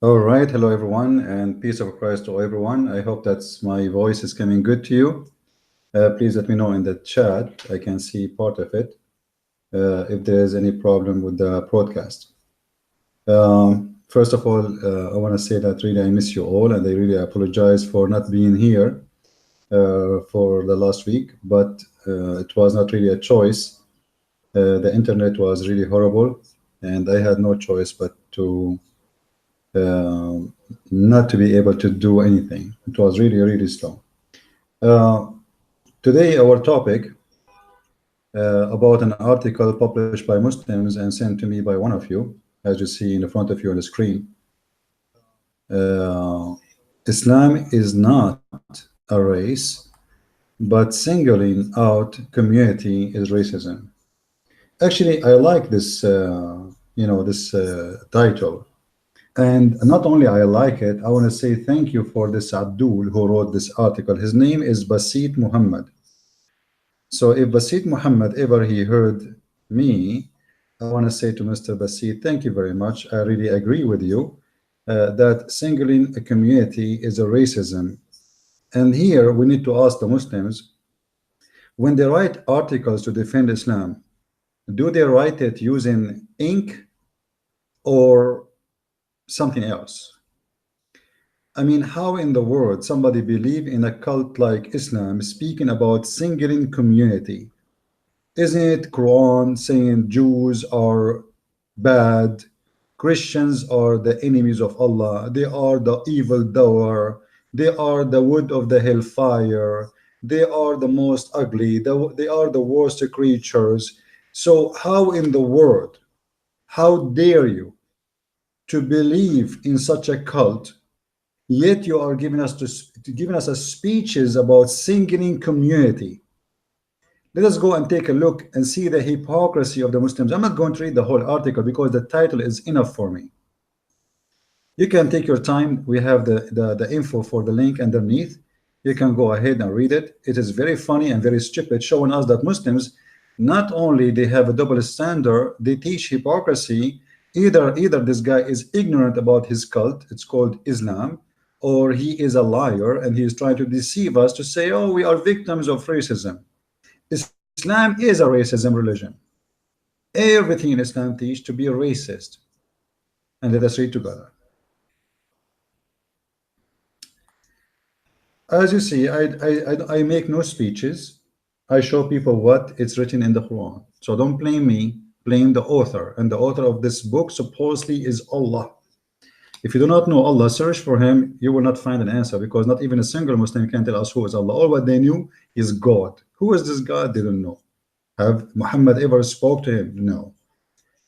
All right, hello everyone, and peace of Christ to everyone. I hope that's my voice is coming good to you. Please let me know in the chat. I can see part of it. If there is any problem with the broadcast. First of all, I want to say that really I miss you all, and I really apologize for not being here for the last week. But it was not really a choice. The internet was really horrible, and I had no choice but to not to be able to do anything. It was really slow. Uh, Today, our topic about an article published by Muslims and sent to me by one of you, as you see in the front of you on the screen. Islam is not a race, but singling out community is racism. Actually, I like this, this title. And not only I like it, I want to say thank you for this Abdul who wrote this article. His name is Basit Muhammad. So if Basit Muhammad ever he heard me, I want to say to Mr. Basit, thank you very much. I really agree with you that singling a community is a racism. And here we need to ask the Muslims, when they write articles to defend Islam, do they write it using ink or something else? I mean, how in the world somebody believe in a cult like Islam speaking about singling community? Isn't it Quran saying Jews are bad, Christians are the enemies of Allah, they are the evil doer, they are the wood of the hellfire, they are the most ugly, they are the worst creatures. So how in the world, how dare you to believe in such a cult, yet you are giving us a speeches about singling community? Let us go and take a look and see the hypocrisy of the Muslims. I'm not going to read the whole article because the title is enough for me. You can take your time. We have the info for the link underneath. You can go ahead and read it. It is very funny and very stupid, showing us that Muslims, not only they have a double standard, they teach hypocrisy. Either this guy is ignorant about his cult, it's called Islam, or he is a liar and he is trying to deceive us to say, oh, we are victims of racism. Islam is a racism religion. Everything in Islam teaches to be racist. And let us read together. As you see, I make no speeches. I show people what it's written in the Quran. So don't blame me, blame the author. And the author of this book supposedly is Allah. If you do not know Allah, search for him, you will not find an answer, because not even a single Muslim can tell us who is Allah. All what they knew is God. Who is this God? They don't know. Have Muhammad ever spoke to him? No.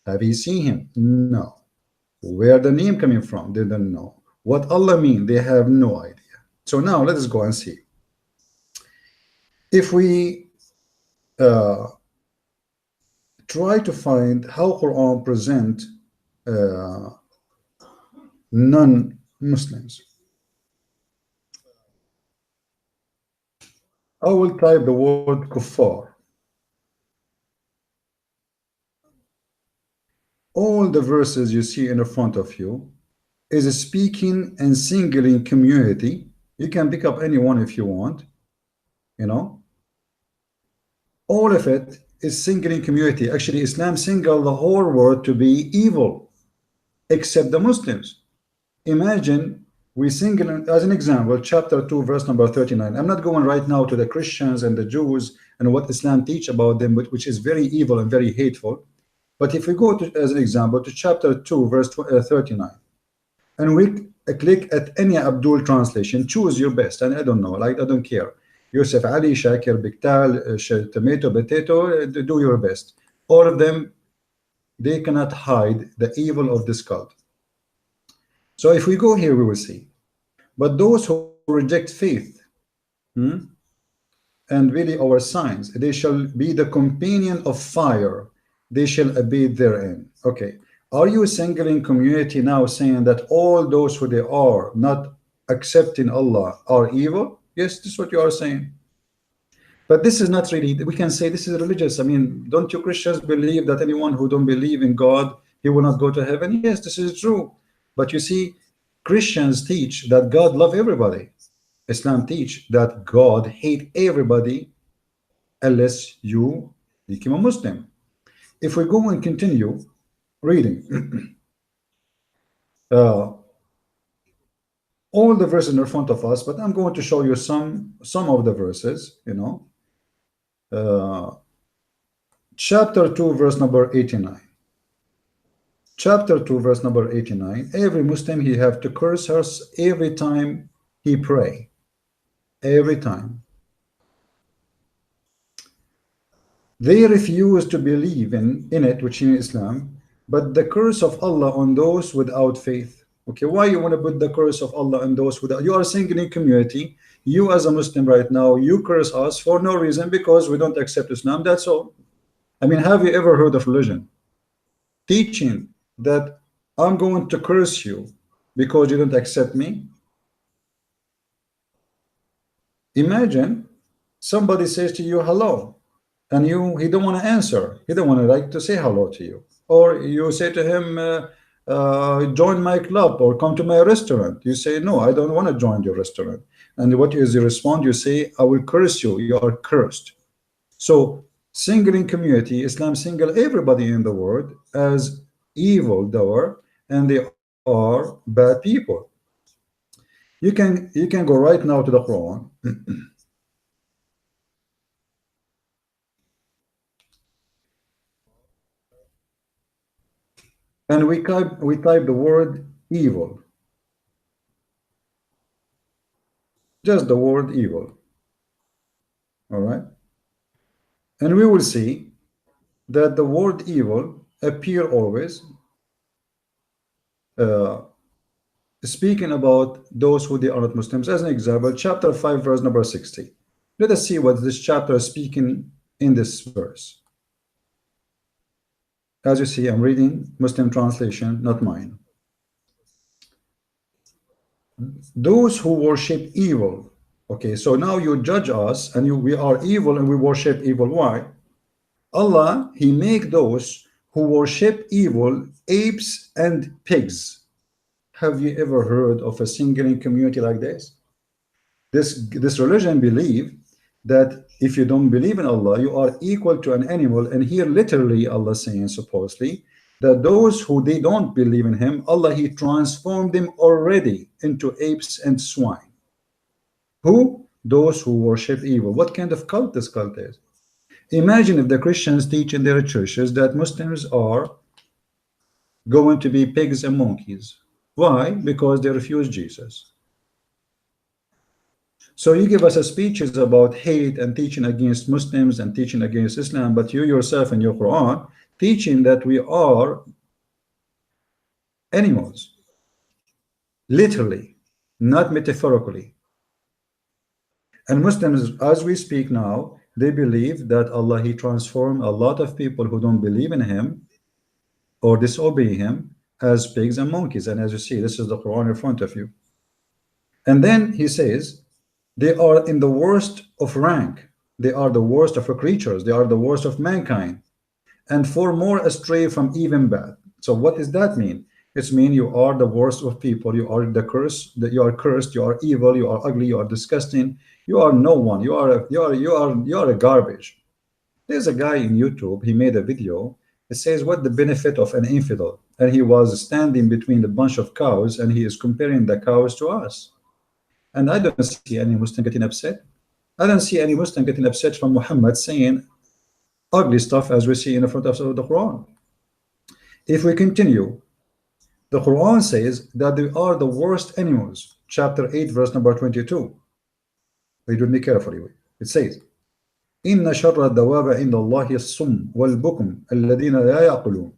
Have you seen him? No. Where the name coming from? They don't know. What Allah mean? They have no idea. So now let us go and see. If we try to find how Quran present non-Muslims, I will type the word kuffar. All the verses you see in the front of you is speaking and singling community. You can pick up any one if you want, you know. All of it is singling community. Actually, Islam singled the whole world to be evil, except the Muslims. Imagine we single, as an example, chapter 2, verse number 39. I'm not going right now to the Christians and the Jews and what Islam teach about them, which is very evil and very hateful. But if we go to, as an example, to chapter 2, verse 39, and we click at any Abdul translation, choose your best, and I don't know, like I don't care. Yusuf Ali, Shakir, Biktal, Tomato, Potato, do your best. All of them, they cannot hide the evil of this cult. So if we go here, we will see. But those who reject faith and really our signs, they shall be the companion of fire. They shall abide therein. Okay. Are you singling community now, saying that all those who they are not accepting Allah are evil? Yes, this is what you are saying. But this is not really, we can say this is religious. I mean, don't you Christians believe that anyone who don't believe in God, he will not go to heaven? Yes, this is true. But you see, Christians teach that God love everybody. Islam teach that God hate everybody unless you become a Muslim. If we go and continue reading uh, all the verses in front of us, but I'm going to show you some of the verses, uh, chapter 2 verse number 89. Chapter 2 verse number 89. Every Muslim, he have to curse us every time he pray, every time. They refuse to believe in it, which is Islam, but the curse of Allah on those without faith. Okay, why you want to put the curse of Allah on those without? You are a singling community. You as a Muslim right now, you curse us for no reason, because we don't accept Islam. That's all. I mean, have you ever heard of religion teaching that I'm going to curse you because you don't accept me? Imagine somebody says to you hello, and he don't want to answer. He don't want to like to say hello to you. Or you say to him, join my club or come to my restaurant. You say, no, I don't want to join your restaurant. And what is you respond? You say, I will curse you. You are cursed. So singling community, Islam single everybody in the world as evil doer, and they are bad people. You can go right now to the Quran. And we type the word evil. Just the word evil. All right. And we will see that the word evil appear always speaking about those who they are not Muslims. As an example, chapter 5 verse number 60. Let us see what this chapter is speaking in this verse. As you see, I'm reading Muslim translation, not mine. Those who worship evil. Okay, so now you judge us, and we are evil and we worship evil. Why? Allah, he make those who worship evil apes and pigs. Have you ever heard of a singling community like this? This religion believe that if you don't believe in Allah, you are equal to an animal. And here literally Allah saying supposedly that those who they don't believe in him, Allah, he transformed them already into apes and swine. Who? Those who worship evil. What kind of cult this cult is? Imagine if the Christians teach in their churches that Muslims are going to be pigs and monkeys. Why? Because they refuse Jesus. So you give us a speeches about hate and teaching against Muslims and teaching against Islam, but you yourself in your Quran teaching that we are animals, literally, not metaphorically. And Muslims, as we speak now, they believe that Allah, he transformed a lot of people who don't believe in him or disobey him as pigs and monkeys. And as you see, this is the Quran in front of you. And then he says they are in the worst of rank. They are the worst of creatures. They are the worst of mankind, and for more astray from even bad. So what does that mean? It means you are the worst of people. You are the curse. That you are cursed. You are evil. You are ugly. You are disgusting. You are no one. You are a garbage. There's a guy in YouTube. He made a video. It says what the benefit of an infidel, and he was standing between a bunch of cows, and he is comparing the cows to us. And I don't see any Muslim getting upset. I don't see any Muslim getting upset from Muhammad saying ugly stuff as we see in the front of the Quran. If we continue, the Quran says that they are the worst animals. Chapter 8 verse number 22. Read with me carefully. It says, إن شر الدواب عند الله الصم والبكم الذين لا يعقلون.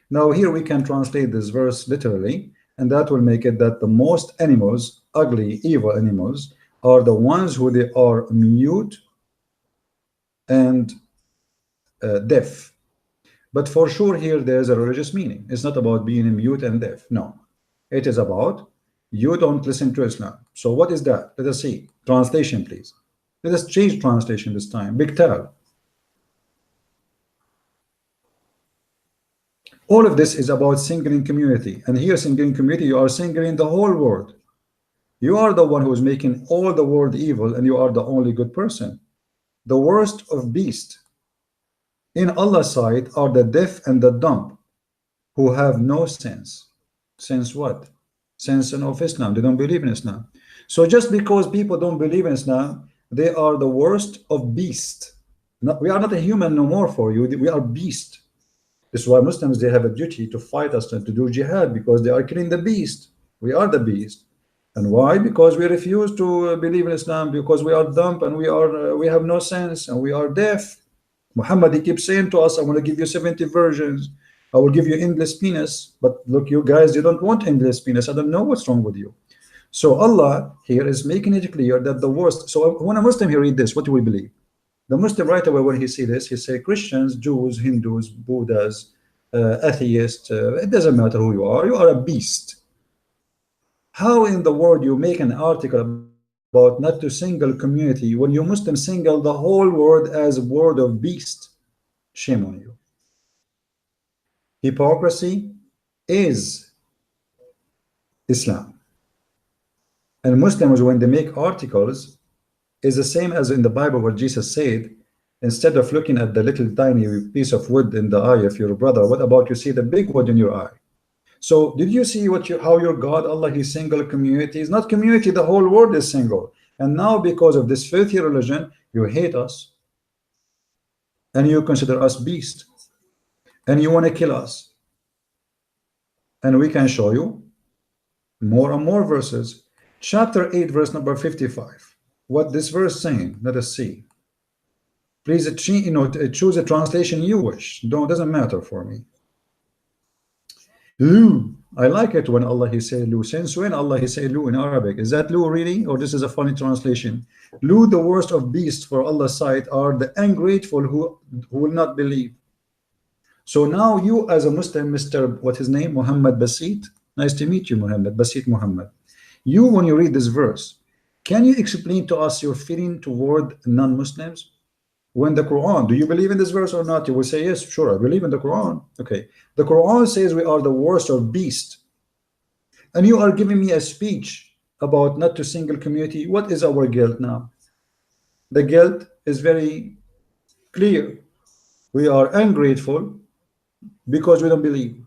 Now here we can translate this verse literally, and that will make it that the most animals, ugly, evil animals, are the ones who they are mute and deaf. But for sure here there's a religious meaning. It's not about being mute and deaf. No, it is about you don't listen to Islam. So what is that? Let us see. Translation, please. Let us change translation this time. Big Tal. All of this is about singling community, and here singling community, you are singling the whole world. You are the one who is making all the world evil, and you are the only good person. The worst of beasts in Allah's sight are the deaf and the dumb, who have no sense. Sense what? Sense of Islam. They don't believe in Islam. So just because people don't believe in Islam, they are the worst of beasts. We are not a human no more for you. We are beast. This is why Muslims, they have a duty to fight us and to do jihad, because they are killing the beast. We are the beast. And why? Because we refuse to believe in Islam, because we are dumb and we have no sense and we are deaf. Muhammad, he keeps saying to us, I want to give you 70 versions. I will give you endless penis. But look, you guys, you don't want endless penis. I don't know what's wrong with you. So Allah here is making it clear that the worst. So when a Muslim here read this, what do we believe? The Muslim right away, when he see this, he say Christians, Jews, Hindus, Buddhas, atheists, it doesn't matter who you are a beast. How in the world you make an article about not to single community when you Muslims single the whole world as a word of beast? Shame on you. Hypocrisy is Islam. And Muslims, when they make articles, is the same as in the Bible where Jesus said, instead of looking at the little tiny piece of wood in the eye of your brother, what about you see the big wood in your eye? So did you see how your God, Allah, He single community? It's not community, the whole world is single. And now because of this filthy religion, you hate us. And you consider us beast. And you want to kill us. And we can show you more and more verses. Chapter 8, verse number 55. What this verse saying? Let us see. Please, choose a translation you wish. Doesn't matter for me. Lu. I like it when Allah He say Lu. Since when Allah He say Lu in Arabic? Is that Lu really, or this is a funny translation? Lu, the worst of beasts for Allah's sight are the ungrateful who will not believe. So now you as a Muslim, Mr. what his name, Muhammad Basit. Nice to meet you, Muhammad Basit Muhammad. You, when you read this verse, can you explain to us your feeling toward non-Muslims? When the Quran, do you believe in this verse or not? You will say, yes, sure, I believe in the Quran. Okay. The Quran says we are the worst of beasts. And you are giving me a speech about not to single community. What is our guilt now? The guilt is very clear. We are ungrateful because we don't believe.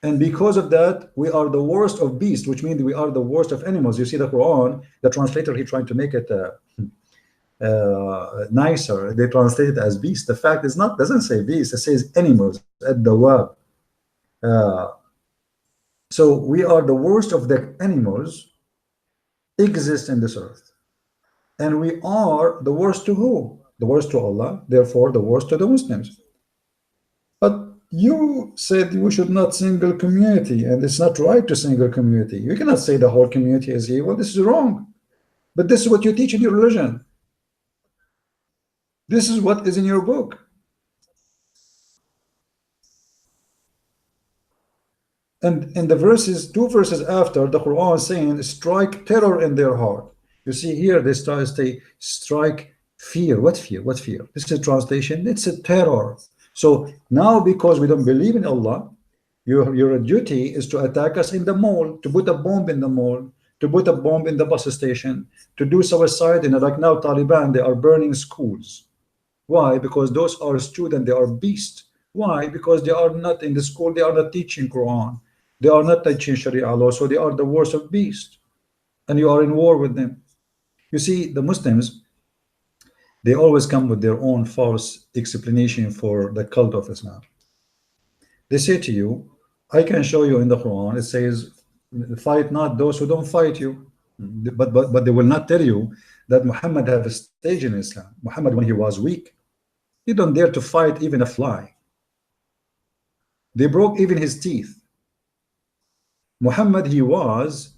And because of that, we are the worst of beasts, which means we are the worst of animals. You see the Quran, the translator, he trying to make it nicer. They translate it as beast. The fact is not, doesn't say beast, it says animals at the web. So we are the worst of the animals exist in this earth. And we are the worst to who? The worst to Allah, therefore the worst to the Muslims. But you said we should not single community, and it's not right to single community. You cannot say the whole community is evil. This is wrong. But this is what you teach in your religion. This is what is in your book. And in the verses, 2 verses after, the Quran is saying, strike terror in their heart. You see here, they strike fear. What fear? What fear? This is a translation. It's a terror. So now, because we don't believe in Allah, your duty is to attack us in the mall, to put a bomb in the mall, to put a bomb in the bus station, to do suicide. And like now, Taliban, they are burning schools. Why? Because those are students, they are beasts. Why? Because they are not in the school, they are not teaching Quran. They are not teaching Sharia law, so they are the worst of beasts. And you are in war with them. You see, the Muslims, they always come with their own false explanation for the cult of Islam. They say to you, I can show you in the Quran, it says, fight not those who don't fight you. But they will not tell you that Muhammad had a stage in Islam. Muhammad, when he was weak, he don't dare to fight even a fly. They broke even his teeth. Muhammad, he was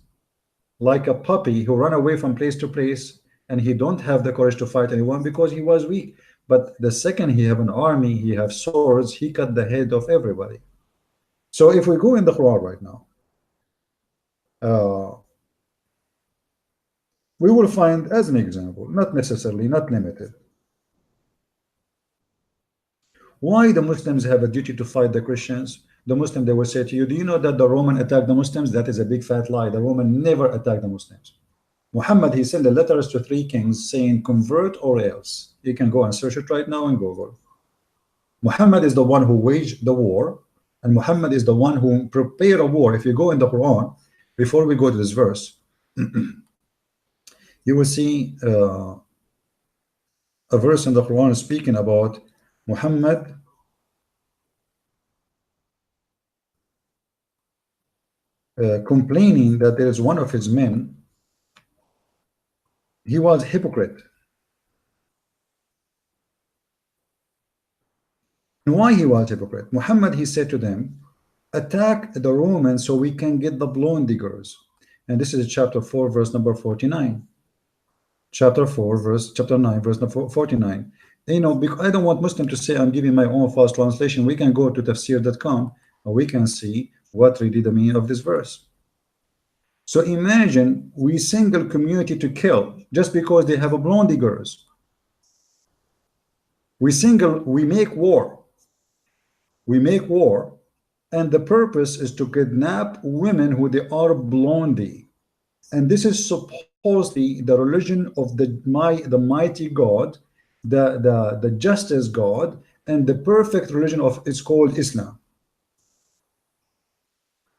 like a puppy who ran away from place to place, and he don't have the courage to fight anyone because he was weak. But the second he have an army, he have swords, he cut the head of everybody. So if we go in the Quran right now, we will find as an example, not necessarily, not limited, why the Muslims have a duty to fight the Christians. the Muslim, they will say to you, do you know that the Roman attacked the Muslims? That is a big fat lie. The Roman never attacked the Muslims. Muhammad, he sent the letters to 3 kings saying convert or else. You can go and search it right now in Google. Muhammad is the one who waged the war, and Muhammad is the one who prepared a war. If you go in the Quran, before we go to this verse, you will see a verse in the Quran speaking about Muhammad complaining that there is one of his men, he was a hypocrite. And why he was a hypocrite? Muhammad, he said to them, attack the Romans so we can get the blonde diggers. And this is chapter 4, verse number 49. Chapter 9, verse number 49. You know, because I don't want Muslim to say I'm giving my own false translation. We can go to tafsir.com and we can see what really the meaning of this verse. So imagine we single community to kill just because they have a blonde diggers. We make war. We make war, and the purpose is to kidnap women who they are blondie. And this is supposedly the religion of the mighty God, the justice God, and the perfect religion of it's called Islam.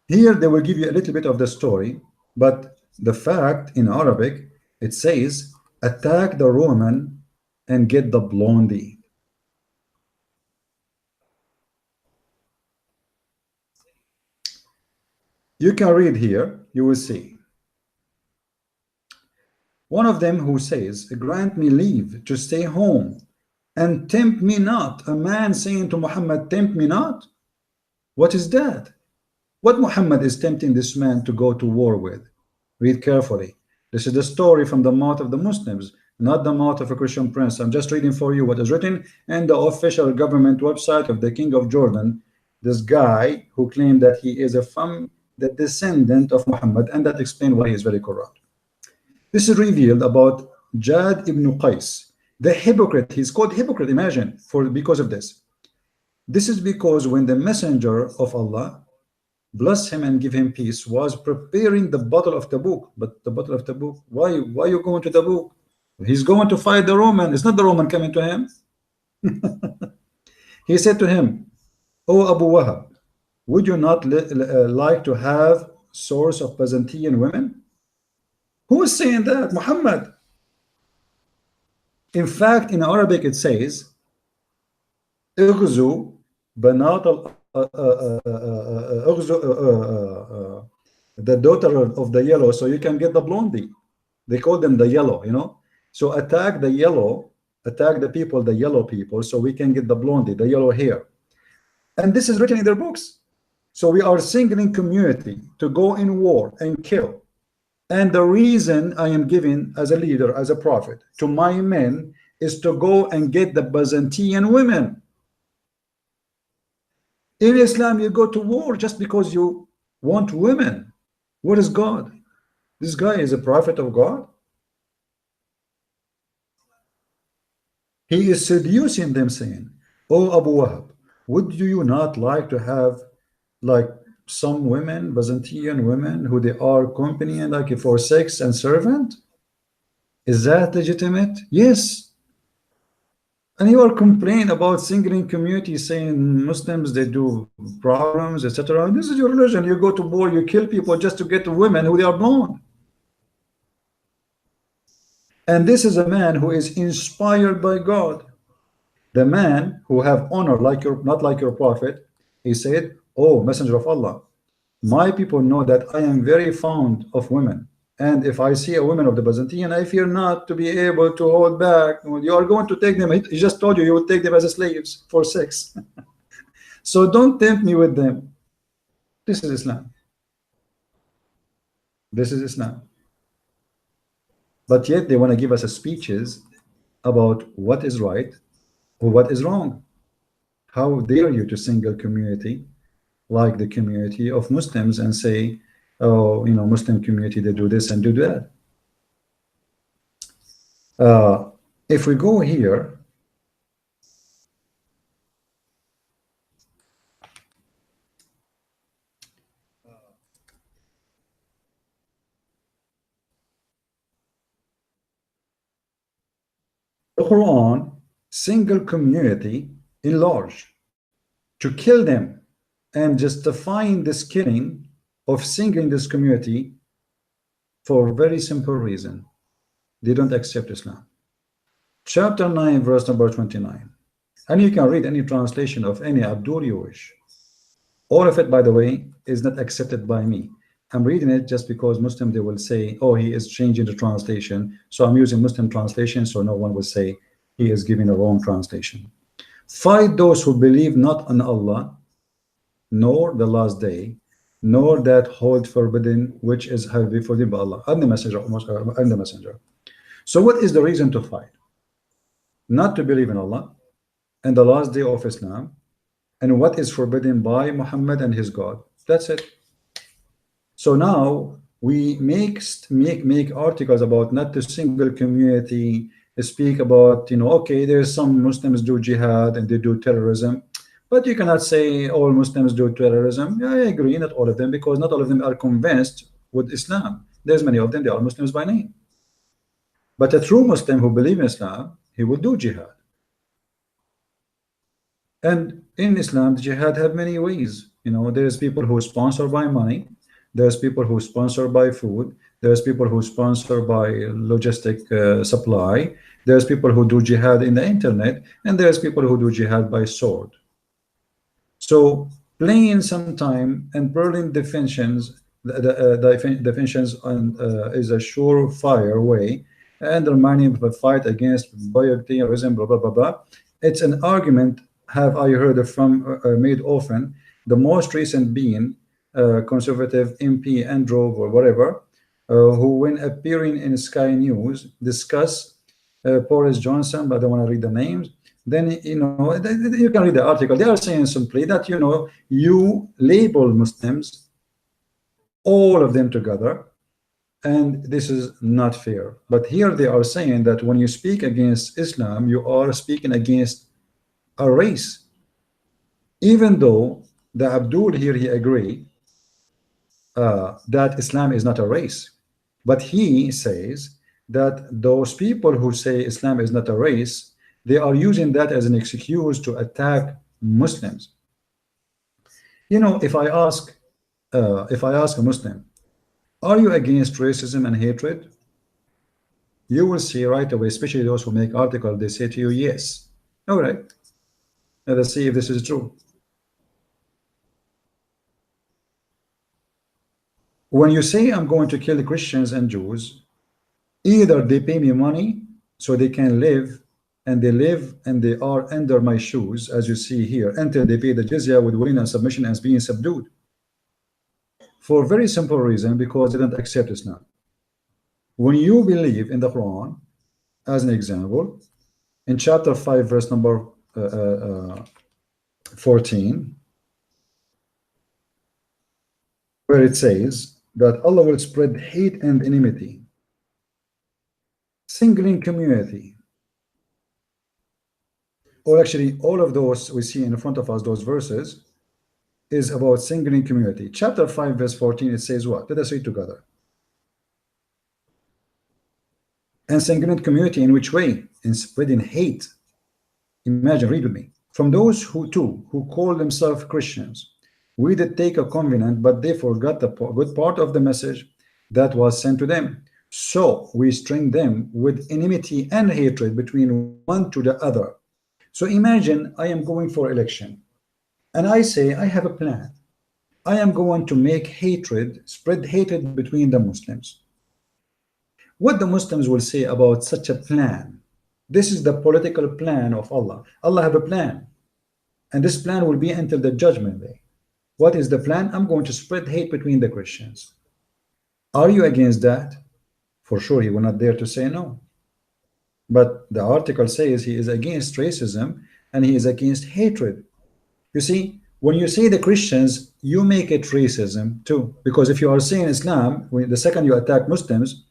Here they will give you a little bit of the story, but the fact in Arabic, it says attack the Roman and get the blondie. You can read here, you will see. One of them who says, grant me leave to stay home and tempt me not. A man saying to Muhammad, tempt me not? What is that? What Muhammad is tempting this man to go to war with? Read carefully. This is the story from the mouth of the Muslims, not the mouth of a Christian prince. I'm just reading for you what is written in the official government website of the King of Jordan. This guy who claimed that he is from the descendant of Muhammad, and that explains why he is very corrupt. This is revealed about Jad ibn Qais, the hypocrite. He's called hypocrite, imagine, because of this. This is because when the messenger of Allah, bless him and give him peace, was preparing the battle of Tabuk. But the battle of Tabuk, why you going to Tabuk? He's going to fight the Roman. It's not the Roman coming to him. He said to him, O Abu Wahab, would you not like to have source of Byzantine women? Who is saying that? Muhammad. In fact, in Arabic it says, اغزو بنات the daughter of the yellow, so you can get the blondie. They call them the yellow, you know. So attack the yellow, attack the people, the yellow people, so we can get the blondie, the yellow hair. And this is written in their books. So we are singling community to go in war and kill. And the reason I am giving as a leader, as a prophet, to my men is to go and get the Byzantine women. In Islam, you go to war just because you want women. What is God? This guy is a prophet of God. He is seducing them, saying, Oh Abu Wahab, would you not like to have like some women, Byzantine women, who they are company and like for sex and servant? Is that legitimate? Yes. And you are complaining about singling community, saying Muslims, they do problems, etc. This is your religion. You go to war, you kill people just to get to women who they are born. And this is a man who is inspired by God. The man who have honor like your, not like your prophet, he said, oh, messenger of Allah, my people know that I am very fond of women. And if I see a woman of the Byzantine, I fear not to be able to hold back. You are going to take them. He just told you you will take them as slaves for sex. So don't tempt me with them. This is Islam. This is Islam. But yet they want to give us a speeches about what is right or what is wrong. How dare you to single community like the community of Muslims and say, oh, you know, Muslim community, they do this and do that. If we go here, the Quran single community in large to kill them and justifying this killing of singling this community for a very simple reason. They don't accept Islam. Chapter 9, verse number 29. And you can read any translation of any Abdul you wish. All of it, by the way, is not accepted by me. I'm reading it just because Muslim, they will say, oh, he is changing the translation. So I'm using Muslim translation, so no one will say he is giving a wrong translation. Fight those who believe not on Allah, nor the last day, nor that hold forbidden, which is heavy for them by Allah, and the messenger. So what is the reason to fight? Not to believe in Allah and the last day of Islam, and what is forbidden by Muhammad and his God. That's it. So now we make articles about not a single community, speak about, okay, there's some Muslims do jihad and they do terrorism, but you cannot say all Muslims do terrorism. Yeah, I agree, not all of them, because not all of them are convinced with Islam. There's many of them, they are Muslims by name. But a true Muslim who believes in Islam, he will do jihad. And in Islam, the jihad have many ways. There's people who sponsor by money, there's people who sponsor by food, there's people who sponsor by logistic supply, there's people who do jihad in the internet, and there's people who do jihad by sword. So playing some time and Berlin definitions, the definitions on, is a surefire way, undermining the fight against bioterrorism, blah, blah, blah, blah. It's an argument, have I heard from made often, the most recent being conservative MP Andrew or whatever, who when appearing in Sky News discuss Boris Johnson, but I don't want to read the names. Then you can read the article. They are saying simply that you label Muslims, all of them together, and this is not fair. But here they are saying that when you speak against Islam, you are speaking against a race, even though the Abdul here, he agree that Islam is not a race, but he says that those people who say Islam is not a race, they are using that as an excuse to attack Muslims. If I ask a Muslim, are you against racism and hatred? You will see right away, especially those who make articles, they say to you, yes. All right. Let us see if this is true. When you say I'm going to kill the Christians and Jews, either they pay me money so they can live, and they live and they are under my shoes, as you see here, until they pay the jizya with willing and submission as being subdued. For a very simple reason, because they don't accept Islam. When you believe in the Quran, as an example, in chapter 5, verse number 14, where it says that Allah will spread hate and enmity, singling community, or actually all of those we see in front of us, those verses, is about singling community. Chapter 5, verse 14, it says what? Let us read together. And singling community in which way? In spreading hate. Imagine, read with me. From those who call themselves Christians, we did take a covenant, but they forgot the good part of the message that was sent to them. So we string them with enmity and hatred between one to the other. So imagine I am going for election, and I say I have a plan. I am going to make hatred, spread hatred between the Muslims. What the Muslims will say about such a plan? This is the political plan of Allah. Allah have a plan, and this plan will be until the judgment day. What is the plan? I'm going to spread hate between the Christians. Are you against that? For sure, he will not dare to say no. But the article says he is against racism and he is against hatred. You see, when you say the Christians, you make it racism too. Because if you are saying Islam, the second you attack Muslims,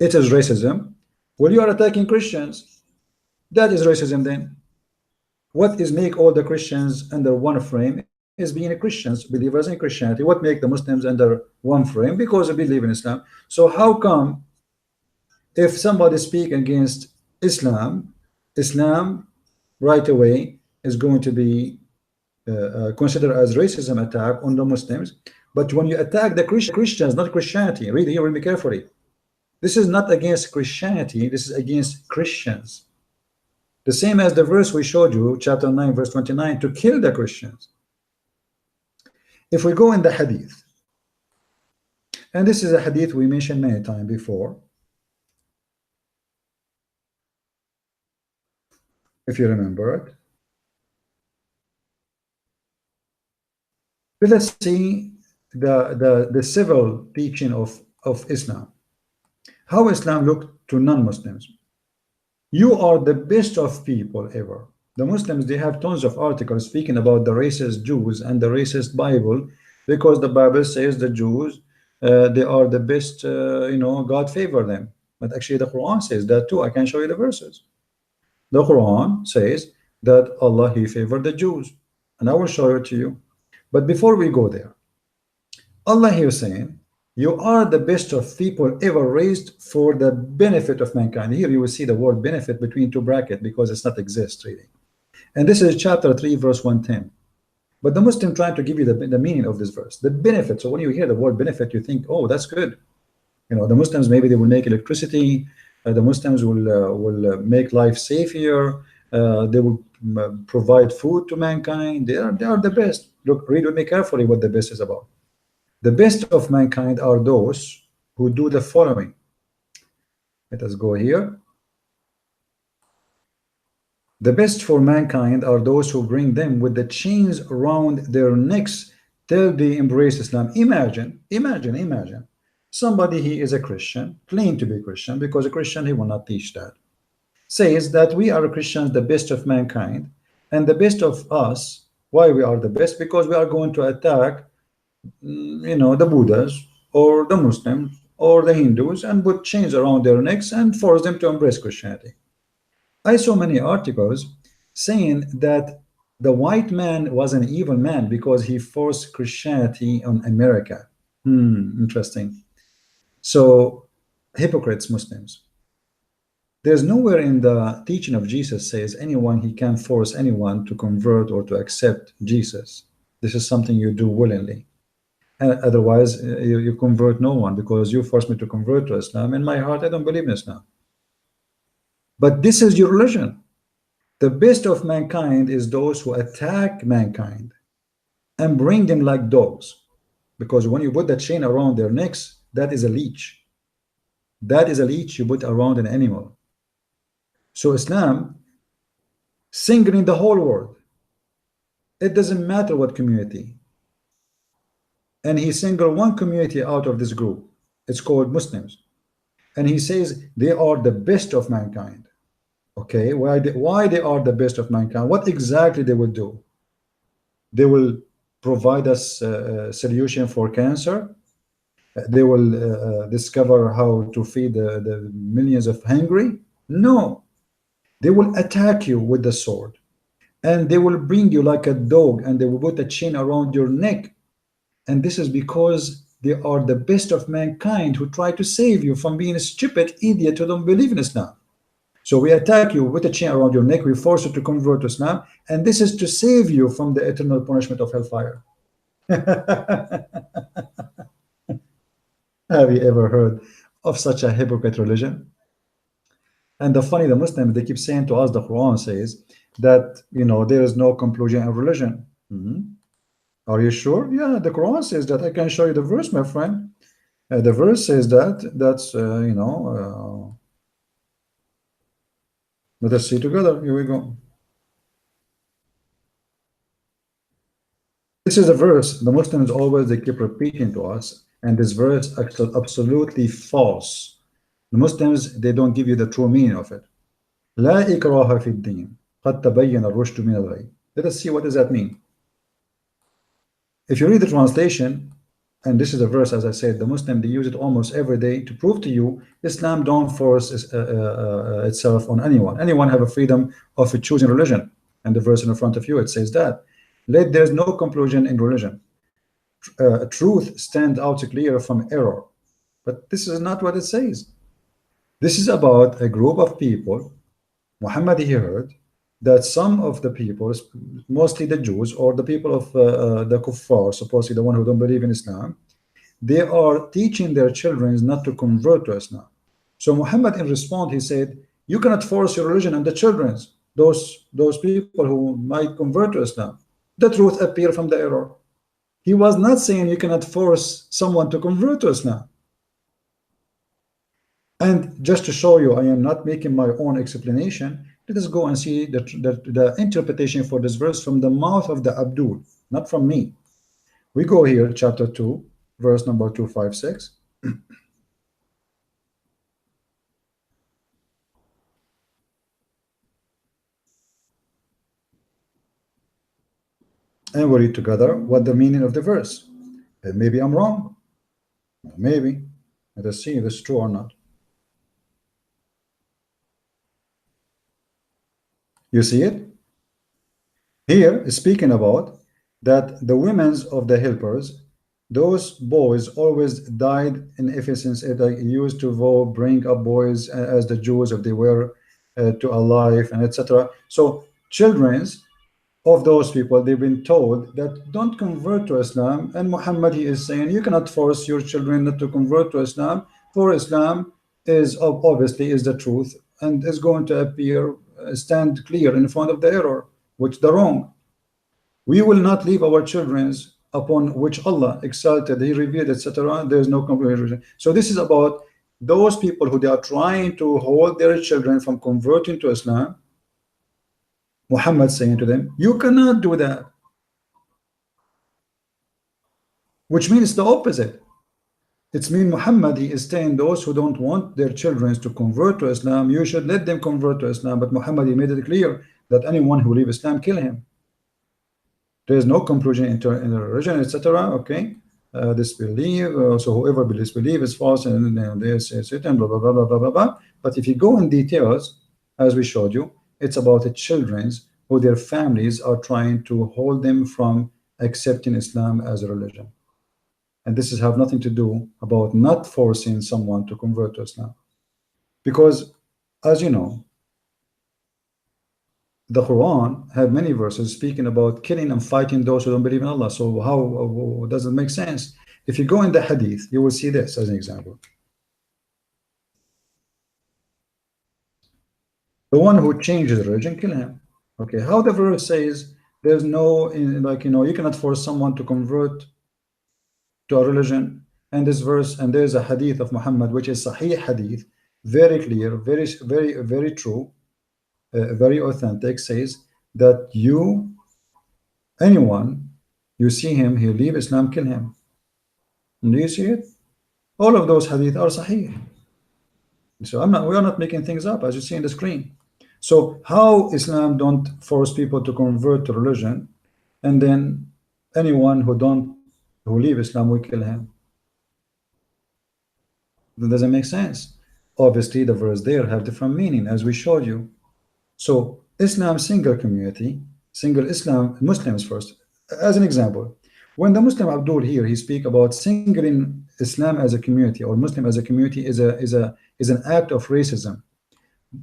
it is racism. Well, you are attacking Christians. That is racism then. What is make all the Christians under one frame is being Christians, believers in Christianity. What make the Muslims under one frame? Because they believe in Islam. So how come if somebody speak against Islam, Islam right away is going to be considered as racism attack on the Muslims. But when you attack the Christians, not Christianity, read here, read me carefully. This is not against Christianity, this is against Christians. The same as the verse we showed you, chapter 9, verse 29, to kill the Christians. If we go in the hadith, and this is a hadith we mentioned many times before, if you remember it. Let us see the civil teaching of Islam. How Islam looked to non-Muslims. You are the best of people ever. The Muslims, they have tons of articles speaking about the racist Jews and the racist Bible, because the Bible says the Jews, they are the best, God favor them. But actually the Quran says that too. I can show you the verses. The Quran says that Allah, He favored the Jews. And I will show it to you. But before we go there, Allah here is saying, you are the best of people ever raised for the benefit of mankind. Here you will see the word benefit between two brackets because it's not exist really. And this is chapter 3, verse 110. But the Muslim trying to give you the meaning of this verse, the benefit. So when you hear the word benefit, you think, oh, that's good. The Muslims, maybe they will make electricity. The Muslims will make life safer. They will provide food to mankind. They are the best. Look, read with me carefully what the best is about. The best of mankind are those who do the following. Let us go here. The best for mankind are those who bring them with the chains around their necks till they embrace Islam. Imagine. Somebody, he is a Christian, claim to be a Christian, because a Christian, he will not teach that. Says that we are Christians, the best of mankind, and the best of us. Why we are the best? Because we are going to attack the Buddhas or the Muslims or the Hindus and put chains around their necks and force them to embrace Christianity. I saw many articles saying that the white man was an evil man because he forced Christianity on America. Interesting. So, hypocrites, Muslims. There's nowhere in the teaching of Jesus says anyone, he can force anyone to convert or to accept Jesus. This is something you do willingly. And otherwise, you convert no one, because you force me to convert to Islam. In my heart, I don't believe in Islam. But this is your religion. The best of mankind is those who attack mankind and bring them like dogs. Because when you put that chain around their necks, that is a leash. That is a leash you put around an animal. So Islam, singling the whole world. It doesn't matter what community. And he singled one community out of this group. It's called Muslims. And he says they are the best of mankind. Okay, why they are the best of mankind? What exactly they will do? They will provide us a solution for cancer. They will discover how to feed the millions of hungry. No, they will attack you with the sword, and they will bring you like a dog, and they will put a chain around your neck. And this is because they are the best of mankind who try to save you from being a stupid idiot who don't believe in Islam. So we attack you with a chain around your neck, we force you to convert to Islam, and this is to save you from the eternal punishment of hellfire. Have you ever heard of such a hypocrite religion? And the Muslims, they keep saying to us, the Quran says that, there is no conclusion in religion. Are you sure? Yeah, the Quran says that. I can show you the verse, my friend. The verse says that's, let us see together. Here we go. This is a verse the Muslims always, they keep repeating to us, and this verse is absolutely false. The Muslims, they don't give you the true meaning of it. لا إكراه في الدين قد تبين الرشد من الغي. Let us see what does that mean. If you read the translation, and this is a verse, as I said, the Muslim, they use it almost every day to prove to you Islam don't force itself on anyone. Anyone have a freedom of choosing religion. And the verse in front of you, it says that. There's no conclusion in religion. Truth stands out clear from error. But this is not what it says. This is about a group of people Muhammad, he heard that some of the people, mostly the Jews or the people of the kuffar, supposedly the one who don't believe in Islam, they are teaching their children not to convert to Islam. So Muhammad, in response, he said, "You cannot force your religion on the children, those people who might convert to Islam. The truth appear from the error." He was not saying you cannot force someone to convert to Islam. And just to show you, I am not making my own explanation. Let us go and see the interpretation for this verse from the mouth of the Abdul, not from me. We go here, chapter 2, verse number 256. And we read together what the meaning of the verse. And maybe I'm wrong. Maybe. Let us see if it's true or not. You see it? Here is speaking about that the women's of the helpers, those boys always died in Ephesus. It used to bring up boys as the Jews if they were to alive and etc. So children's of those people, they've been told that don't convert to Islam, and Muhammad, he is saying you cannot force your children not to convert to Islam, for Islam is obviously is the truth and is going to appear stand clear in front of the error, which the wrong. We will not leave our children upon which Allah exalted, He revealed, etc. There is no compromise. So this is about those people who they are trying to hold their children from converting to Islam. Muhammad saying to them, you cannot do that. Which means the opposite. It's mean Muhammad, he is saying those who don't want their children to convert to Islam, you should let them convert to Islam. But Muhammad, he made it clear that anyone who leave Islam, kill him. There is no conclusion in the religion, etc. Okay, disbelief. So whoever disbelieve is false, and this is it, and blah blah blah blah blah blah. But if you go in details, as we showed you, it's about the children's who their families are trying to hold them from accepting Islam as a religion. And this is have nothing to do about not forcing someone to convert to Islam. Because, as you know, the Quran have many verses speaking about killing and fighting those who don't believe in Allah. So how does it make sense? If you go in the Hadith, you will see this as an example. The one who changes religion, kill him. Okay, how the verse says there's no, like, you know, you cannot force someone to convert to a religion. And this verse, and there's a hadith of Muhammad, which is Sahih hadith, very clear, very true, very authentic, says that anyone, you see him, he leave Islam, kill him. And do you see it? All of those hadith are Sahih. So we are not making things up, as you see in the screen. So how Islam don't force people to convert to religion, and then anyone who leave Islam, we kill him? That doesn't make sense. Obviously, the verse there have different meaning, as we showed you. So Islam, single community, single Islam, Muslims first. As an example, when the Muslim Abdul here, he speak about singling Islam as a community or Muslim as a community is an act of racism.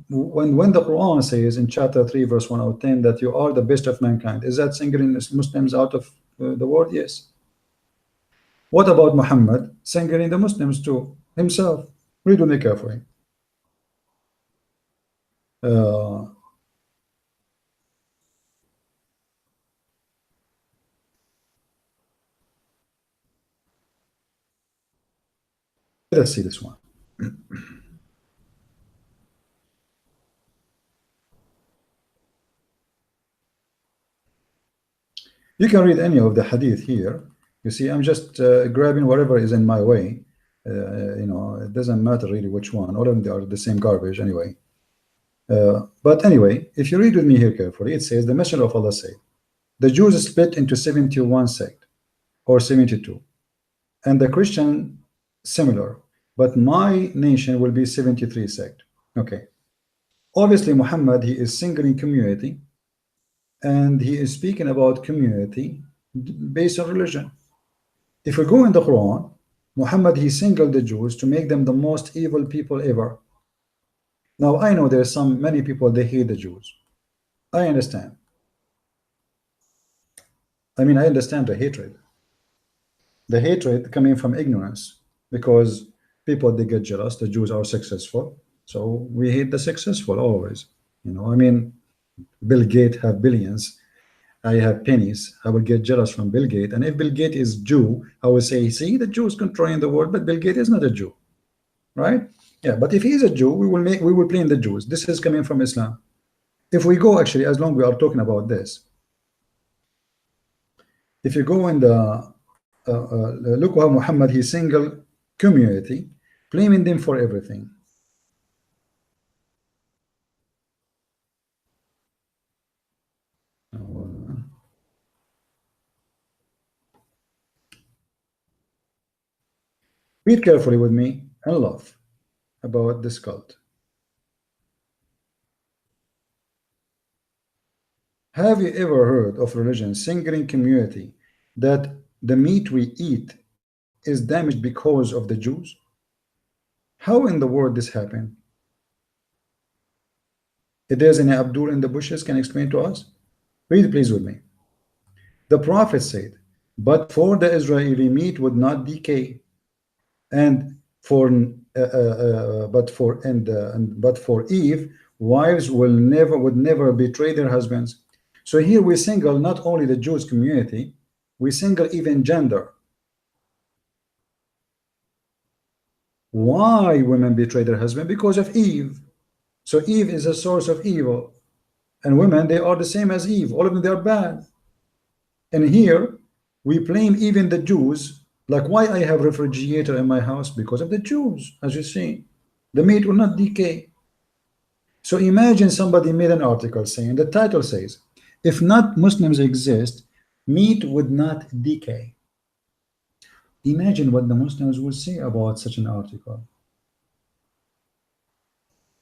When the Quran says in chapter 3 verse 1 out 10 that you are the best of mankind, is that singling Muslims out of the world? Yes. What about Muhammad singling the Muslims to himself? Read with me carefully. Let's see this one. You can read any of the hadith here. You see, I'm just grabbing whatever is in my way. You know, it doesn't matter really which one. All of them are the same garbage anyway. But anyway, if you read with me here carefully, it says the Messenger of Allah said, the Jews split into 71 sect or 72, and the Christian similar, but my nation will be 73 sect. Okay. Obviously, Muhammad, he is singling community, and he is speaking about community based on religion. If we go in the Quran, Muhammad, he singled the Jews to make them the most evil people ever. Now I know there's many people they hate the Jews. I understand. I mean, I understand the hatred. The hatred coming from ignorance, because people they get jealous. The Jews are successful, so we hate the successful always. I mean, Bill Gates have billions. I have pennies. I will get jealous from Bill Gates. And if Bill Gates is Jew, I will say, see, the Jews controlling the world, but Bill Gates is not a Jew, right? Yeah, but if he is a Jew, we will blame the Jews. This is coming from Islam. If we go actually, as long we are talking about this, if you go in the look how Muhammad he single community, blaming them for everything. Read carefully with me and laugh about this cult. Have you ever heard of religion singling community that the meat we eat is damaged because of the Jews? How in the world this happened? If there's any Abdul in the bushes, can explain to us? Read please with me. The prophet said, but for the Israeli meat would not decay, and for but for Eve, wives would never betray their husbands. So here we single not only the Jewish community, we single even gender. Why women betray their husband? Because of Eve. So Eve is a source of evil, and women, they are the same as Eve. All of them, they are bad. And here we blame even the Jews. Like, why I have refrigerator in my house? Because of the Jews. As you see, the meat will not decay. So imagine somebody made an article saying, the title says, if not Muslims exist, meat would not decay. Imagine what the Muslims would say about such an article.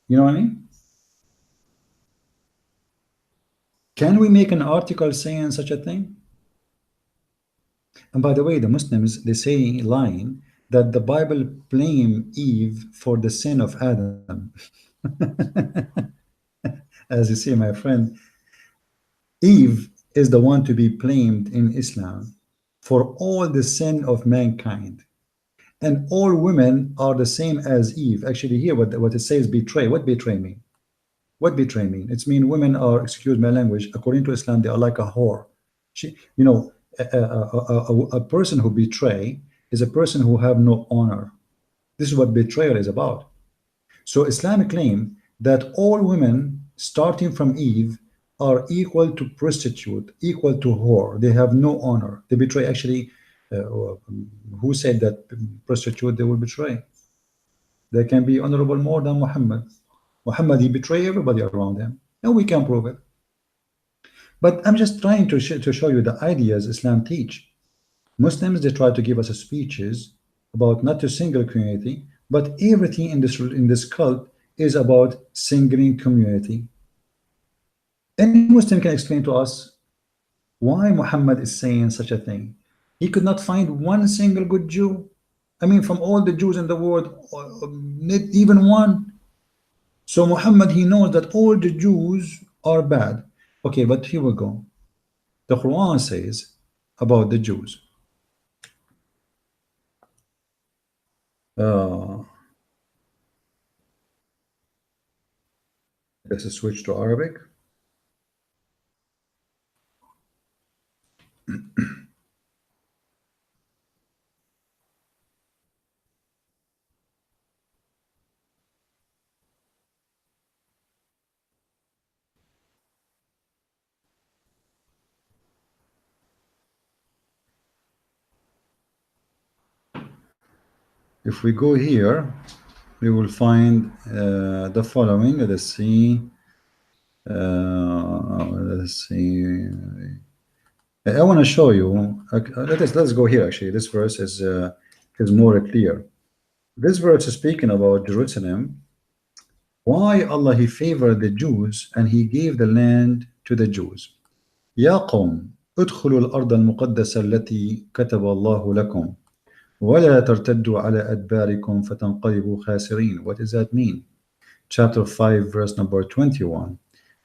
You know what I mean? Can we make an article saying such a thing? And by the way, the Muslims, they say lying that the Bible blame Eve for the sin of Adam. As you see, my friend, Eve is the one to be blamed in Islam for all the sin of mankind. And all women are the same as Eve. Actually, here what it says, betray. What betray mean? What betray mean? It's mean women are, excuse my language, according to Islam, they are like a whore. A person who betray is a person who have no honor. This is what betrayal is about. So Islam claim that all women, starting from Eve, are equal to prostitute, equal to whore. They have no honor. They betray. Actually, who said that prostitute they will betray? They can be honorable more than Muhammad. Muhammad, he betrayed everybody around him, and we can prove it. But I'm just trying to show you the ideas Islam teach. Muslims, they try to give us speeches about not a single community, but everything in this cult is about singling community. Any Muslim can explain to us why Muhammad is saying such a thing. He could not find one single good Jew. I mean, from all the Jews in the world, not even one. So Muhammad, he knows that all the Jews are bad. Okay, but here we go. The Quran says about the Jews. Let's switch to Arabic. If we go here, we will find the following. Let's see. Let's see. I want to show you. Let's go here. Actually, this verse is more clear. This verse is speaking about Jerusalem. Why Allah he favored the Jews and he gave the land to the Jews. يا قوم ادخلوا الأرض المقدسة التي كتب الله لكم ولا ترتدوا على أدباركم فتنقلبوا خاسرين. What does that mean? chapter 5, verse number 21.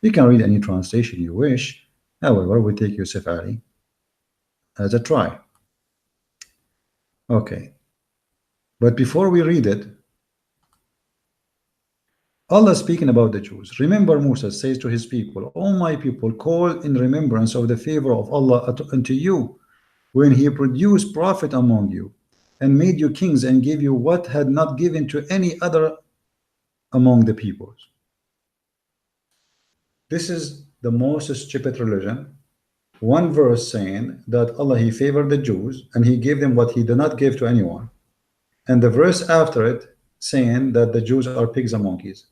You can read any translation you wish. However, we take Yusuf Ali as a try. Okay. But before we read it, Allah speaking about the Jews. Remember, Musa says to his people, "O my people, call in remembrance of the favor of Allah unto you, when he produced prophet among you, and made you kings, and gave you what had not given to any other among the peoples." This is the most stupid religion. One verse saying that Allah, he favored the Jews and he gave them what he did not give to anyone. And the verse after it saying that the Jews are pigs and monkeys.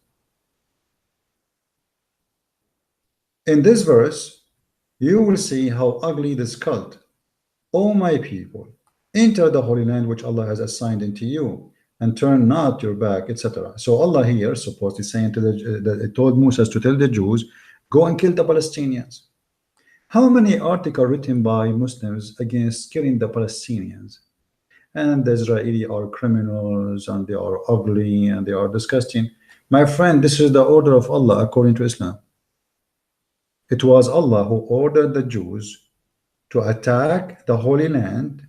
In this verse, you will see how ugly this cult. "O my people, enter the holy land which Allah has assigned unto you, and turn not your back," etc. So Allah here supposedly saying to the told Moses to tell the Jews, go and kill the Palestinians. How many articles written by Muslims against killing the Palestinians? And the Israeli are criminals, and they are ugly, and they are disgusting. My friend, this is the order of Allah according to Islam. It was Allah who ordered the Jews to attack the Holy Land,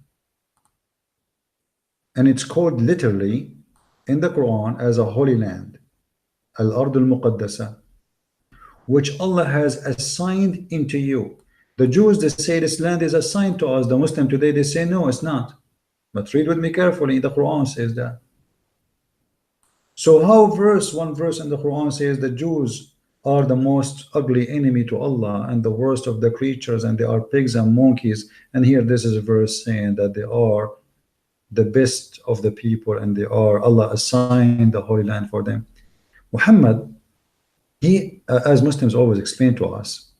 and it's called literally in the Quran as a holy land, Al-Ard al-Muqaddasa, which Allah has assigned into you. The Jews, they say this land is assigned to us. The Muslim today, they say no, it's not. But read with me carefully, the Quran says that. So how one verse in the Quran says the Jews are the most ugly enemy to Allah and the worst of the creatures, and they are pigs and monkeys, and here this is a verse saying that they are the best of the people, and they are, Allah assigned the Holy Land for them. Muhammad, he as Muslims always explain to us,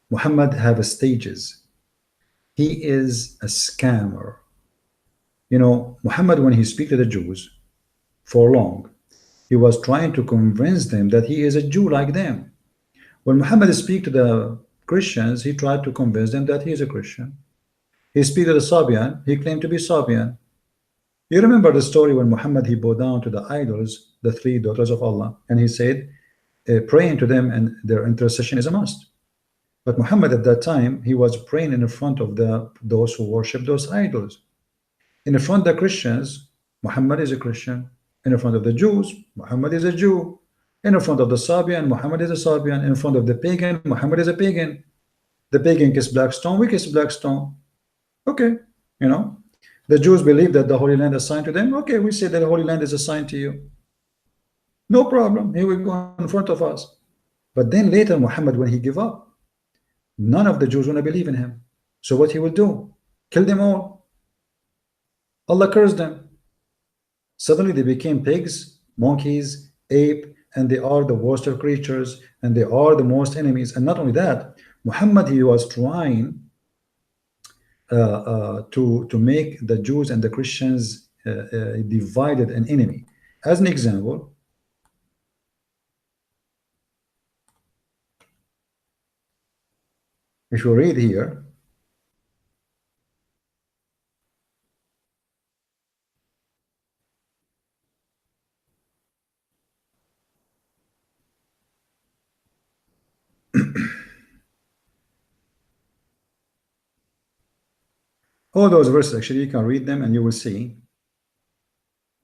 Muhammad have stages. He is a scammer. You know, Muhammad, when he speak to the Jews for long, he was trying to convince them that he is a Jew like them. When Muhammad speak to the Christians, he tried to convince them that he is a Christian. He speak to the Sabian, he claimed to be Sabian. You remember the story when Muhammad, he bowed down to the idols, the three daughters of Allah, and he said, praying to them and their intercession is a must. But Muhammad at that time, he was praying in front of those who worship those idols. In front of the Christians, Muhammad is a Christian. In front of the Jews, Muhammad is a Jew. In front of the Sabian, Muhammad is a Sabian. In front of the pagan, Muhammad is a pagan. The pagan kiss black stone, we kiss black stone. Okay, you know. The Jews believe that the Holy Land is assigned to them. Okay, we say that the Holy Land is assigned to you. No problem, here we go in front of us. But then later, Muhammad, when he gave up, none of the Jews want to believe in him. So what he will do? Kill them all. Allah cursed them. Suddenly they became pigs, monkeys, ape, and they are the worst of creatures, and they are the most enemies. And not only that, Muhammad, he was trying to make the Jews and the Christians divided and enemy. As an example, if you read here, all those verses, actually, you can read them and you will see.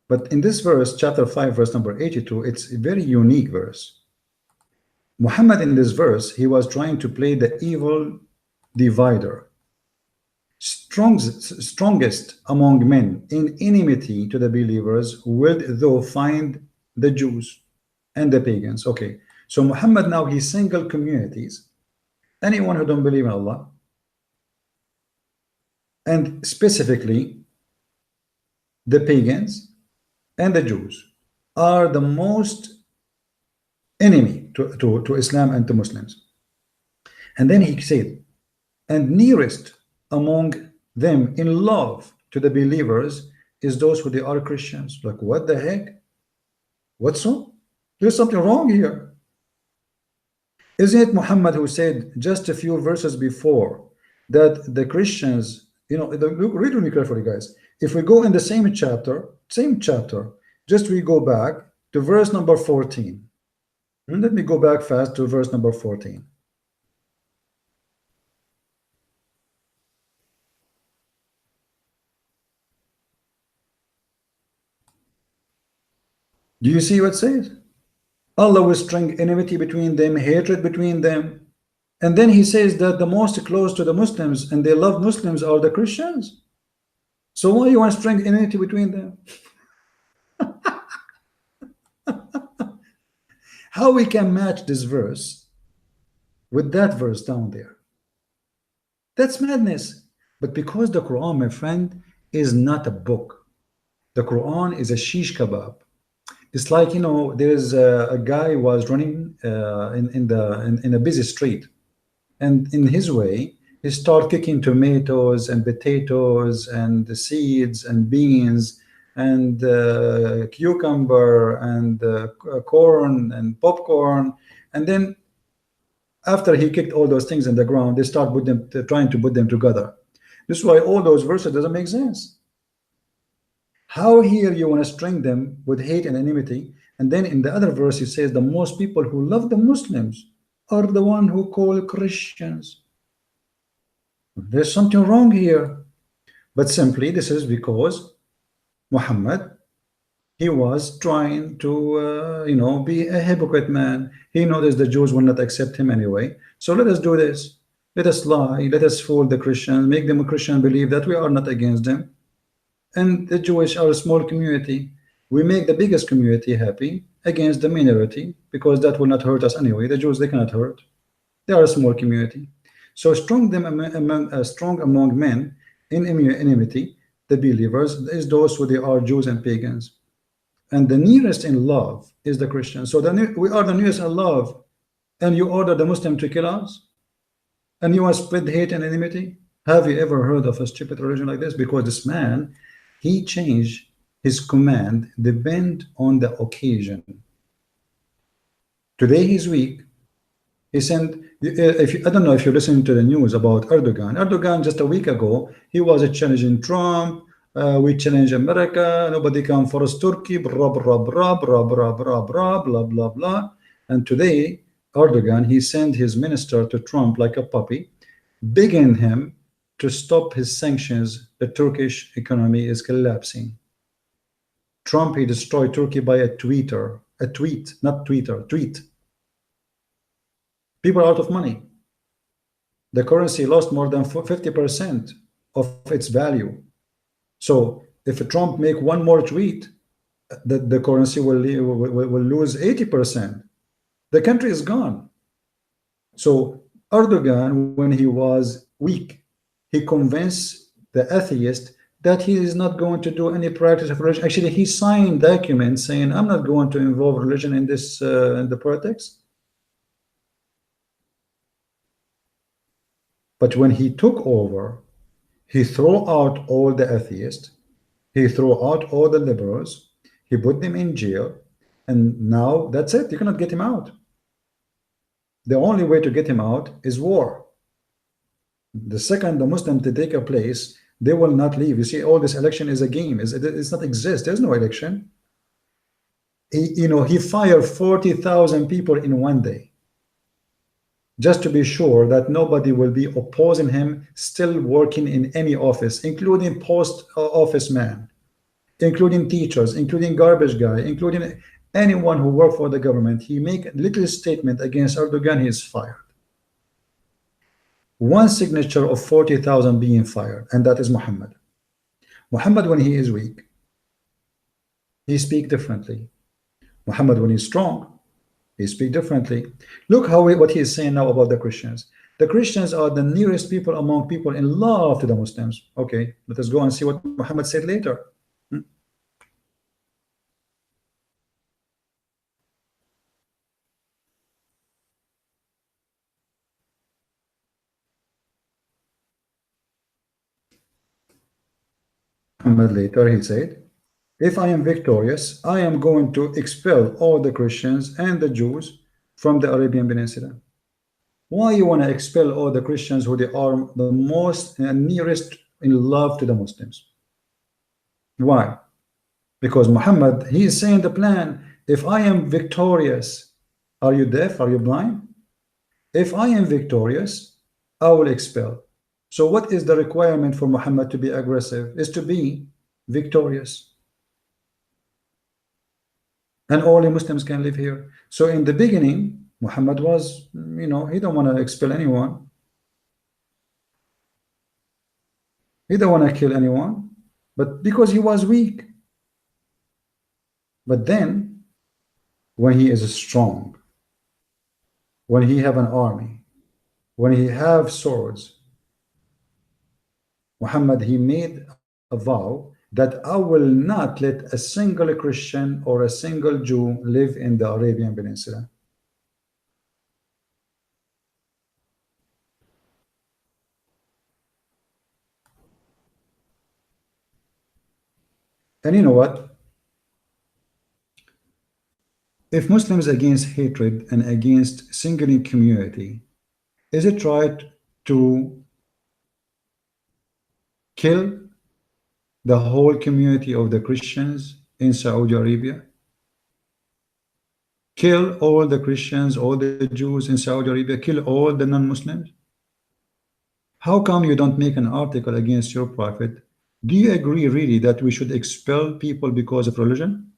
But in this verse, chapter 5, verse number 82, it's a very unique verse. Muhammad, in this verse, he was trying to play the evil divider. Strongest among men in enmity to the believers will though find the Jews and the pagans. Okay, so Muhammad now, he single communities, anyone who don't believe in Allah, and specifically the pagans and the Jews are the most enemy to Islam and to Muslims. And then he said, and nearest among them in love to the believers is those who they are Christians. Like, what the heck? What's wrong? There's something wrong here. Isn't it Muhammad who said just a few verses before that the Christians, you know, read with me carefully, guys. If we go in the same chapter, just we go back to verse number 14. And let me go back fast to verse number 14. Do you see what it says? Allah will string enmity between them, hatred between them. And then he says that the most close to the Muslims and they love Muslims are the Christians. So why you want to string enmity between them? How we can match this verse with that verse down there? That's madness. But because the Quran, my friend, is not a book. The Quran is a shish kebab. It's like, you know, there's a guy was running in a busy street, and in his way he start kicking tomatoes and potatoes and the seeds and beans and cucumber and corn and popcorn, and then after he kicked all those things in the ground, they start put them, trying to put them together. This is why all those verses doesn't make sense. How here you want to string them with hate and enmity, and then in the other verse he says the most people who love the Muslims are the one who call Christians. There's something wrong here. But simply this is because Muhammad, he was trying to you know, be a hypocrite man. He noticed the Jews will not accept him anyway, so let us do this. Let us lie, let us fool the Christians, make them a Christian believe that we are not against them. And the Jewish are a small community. We make the biggest community happy against the minority, because that will not hurt us anyway. The Jews, they cannot hurt. They are a small community. So strong among men in enmity, the believers, is those who they are Jews and pagans. And the nearest in love is the Christian. So we are the nearest in love, and you order the Muslim to kill us, and you want to spread hate and enmity? Have you ever heard of a stupid religion like this? Because this man, he changed his command depend on the occasion. Today he's weak. He sent, I don't know if you're listening to the news about Erdogan. Erdogan just a week ago, he was challenging Trump. We challenge America. Nobody can force Turkey. Blah, blah, blah, blah, blah, blah, blah, blah, blah, blah. And today, Erdogan, he sent his minister to Trump like a puppy, begging him to stop his sanctions. The Turkish economy is collapsing. Trump, he destroyed Turkey by a tweet, not Twitter, tweet. People are out of money. The currency lost more than 50% of its value. So if Trump make one more tweet, the currency will lose 80%. The country is gone. So Erdogan, when he was weak, he convinced the atheist that he is not going to do any practice of religion. Actually, he signed documents saying, I'm not going to involve religion in this in the politics. But when he took over, he threw out all the atheists, he threw out all the liberals, he put them in jail, and now that's it. You cannot get him out. The only way to get him out is war. The second the Muslims to take a place, they will not leave. You see, all this election is a game. It's not exist. There's no election. He fired 40,000 people in one day, just to be sure that nobody will be opposing him still working in any office, including post office man, including teachers, including garbage guy, including anyone who work for the government. He make a little statement against Erdogan, he is fired. One signature of 40,000 being fired, and that is Muhammad. Muhammad, when he is weak, he speak differently. Muhammad, when he's strong, he speak differently. Look what he is saying now about the Christians. The Christians are the nearest people among people in love to the Muslims. Okay, let us go and see what Muhammad said later. Muhammad later, he said, if I am victorious, I am going to expel all the Christians and the Jews from the Arabian Peninsula. Why you want to expel all the Christians who they are the most and nearest in love to the Muslims? Why? Because Muhammad, he is saying the plan, if I am victorious, Are you deaf? Are you blind? If I am victorious, I will expel. So what is the requirement for Muhammad to be aggressive? Is to be victorious. And only Muslims can live here. So in the beginning, Muhammad was, he don't want to expel anyone. He don't want to kill anyone, but because he was weak. But then, when he is strong, when he have an army, when he have swords, Muhammad, he made a vow that I will not let a single Christian or a single Jew live in the Arabian Peninsula. And you know what? If Muslims against hatred and against singling community, is it right to kill the whole community of the Christians in Saudi Arabia? Kill all the Christians, all the Jews in Saudi Arabia, kill all the non-Muslims? How come you don't make an article against your prophet? Do you agree really that we should expel people because of religion?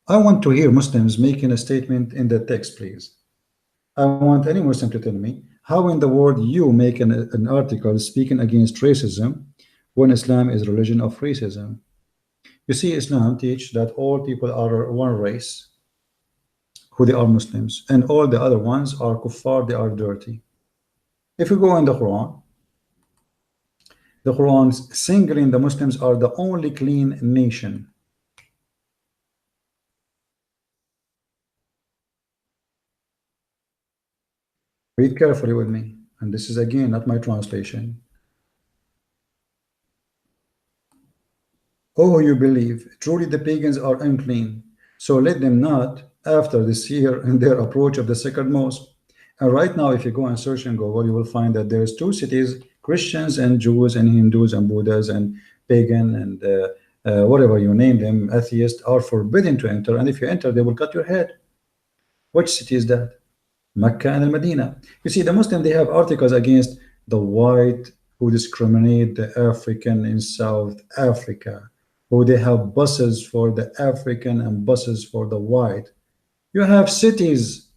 I want to hear Muslims making a statement in the text, please. I want any Muslim to tell me how in the world you make an article speaking against racism when Islam is a religion of racism. You see, Islam teach that all people are one race, who they are Muslims, and all the other ones are kuffar, they are dirty. If you go in the Quran singling the Muslims are the only clean nation. Read carefully with me, and this is again not my translation. Oh, you believe, truly the pagans are unclean, so let them not after this year in their approach of the sacred mosque. And right now, if you go and search in Google, you will find that there is two cities, Christians and Jews and Hindus and Buddhas and pagan and whatever you name them, atheists, are forbidden to enter. And if you enter, they will cut your head. Which city is that? Mecca and Medina. You see, the Muslim, they have articles against the white who discriminate the African in South Africa, who they have buses for the African and buses for the white. You have cities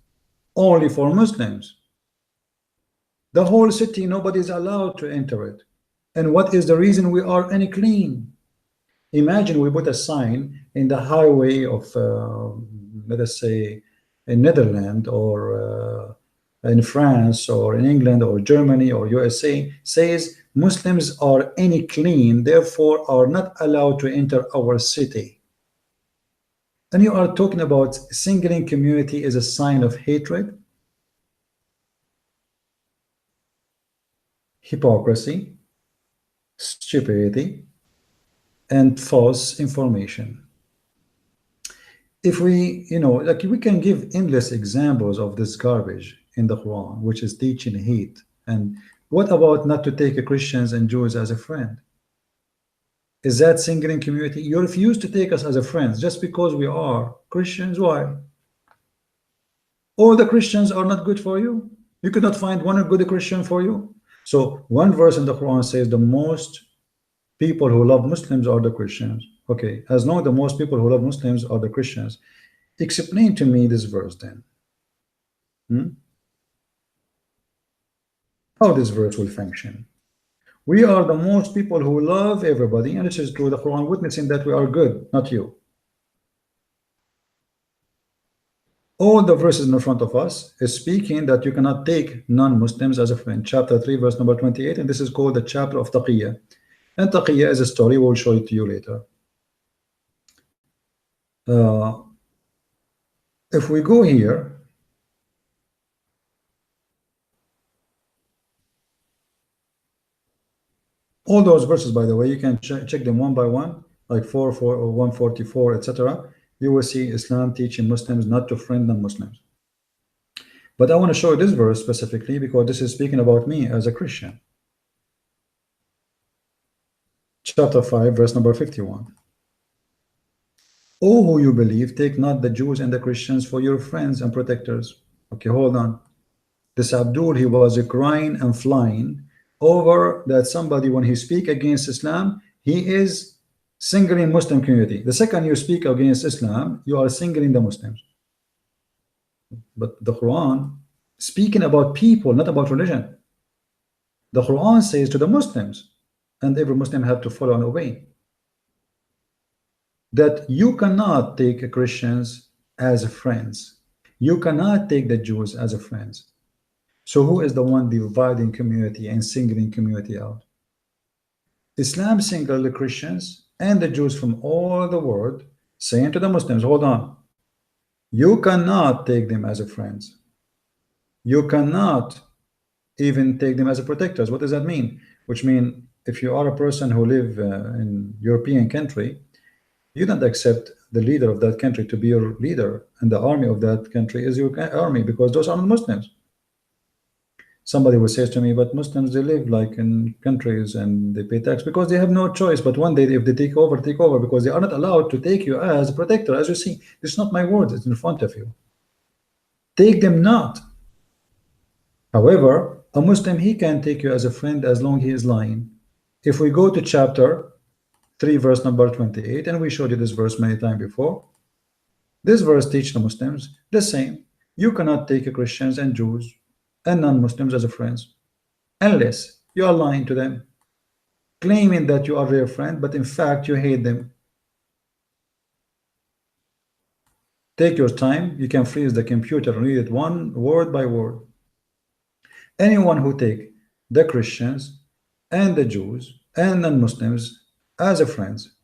only for Muslims. The whole city, nobody is allowed to enter it. And what is the reason? We are unclean. Imagine we put a sign in the highway of, let us say, in Netherlands or in France or in England or Germany or USA, says Muslims are unclean, therefore are not allowed to enter our city. And you are talking about singling community is a sign of hatred, hypocrisy, stupidity, and false information. If we, like we can give endless examples of this garbage in the Quran, which is teaching hate. And what about not to take Christians and Jews as a friend? Is that singling community? You refuse to take us as a friend just because we are Christians. Why? All the Christians are not good for you? You could not find one good Christian for you? So one verse in the Quran says the most people who love Muslims are the Christians. Okay, as long as the most people who love Muslims are the Christians, explain to me this verse then. How this verse will function. We are the most people who love everybody, and this is true. The Quran witnessing that we are good, not you. All the verses in front of us is speaking that you cannot take non-Muslims as a friend. Chapter 3, verse number 28, and this is called the chapter of Taqiyya. And Taqiyya is a story, we'll show it to you later. If we go here, all those verses, by the way, you can check them one by one, like 144, etc. You will see Islam teaching Muslims not to friend non-Muslims. But I want to show you this verse specifically because this is speaking about me as a Christian. Chapter 5, verse number 51. O who you believe, take not the Jews and the Christians for your friends and protectors. Okay, hold on. This Abdul, he was crying and flying over that somebody, when he speak against Islam, he is singling Muslim community. The second you speak against Islam, you are singling the Muslims. But the Quran, speaking about people, not about religion. The Quran says to the Muslims, and every Muslim had to follow and obey, that you cannot take Christians as friends. You cannot take the Jews as friends. So who is the one dividing community and singling community out? Islam singled the Christians and the Jews from all the world, saying to the Muslims, hold on, you cannot take them as friends. You cannot even take them as protectors. What does that mean? Which means if you are a person who live in European country, you don't accept the leader of that country to be your leader, and the army of that country is your army, because those are not Muslims. Somebody will say to me, but Muslims, they live like in countries and they pay tax, because they have no choice. But one day, if they take over, because they are not allowed to take you as a protector. As you see, this is not my words, it's in front of you. Take them not. However, a Muslim, he can take you as a friend as long he is lying. If we go to chapter 3, verse number 28, and we showed you this verse many times before, this verse teaches the Muslims the same. You cannot take Christians and Jews and non-Muslims as friends unless you are lying to them, claiming that you are their friend, but in fact you hate them. Take your time. You can freeze the computer and read it one word by word. Anyone who take the Christians and the Jews and non-Muslims as friends,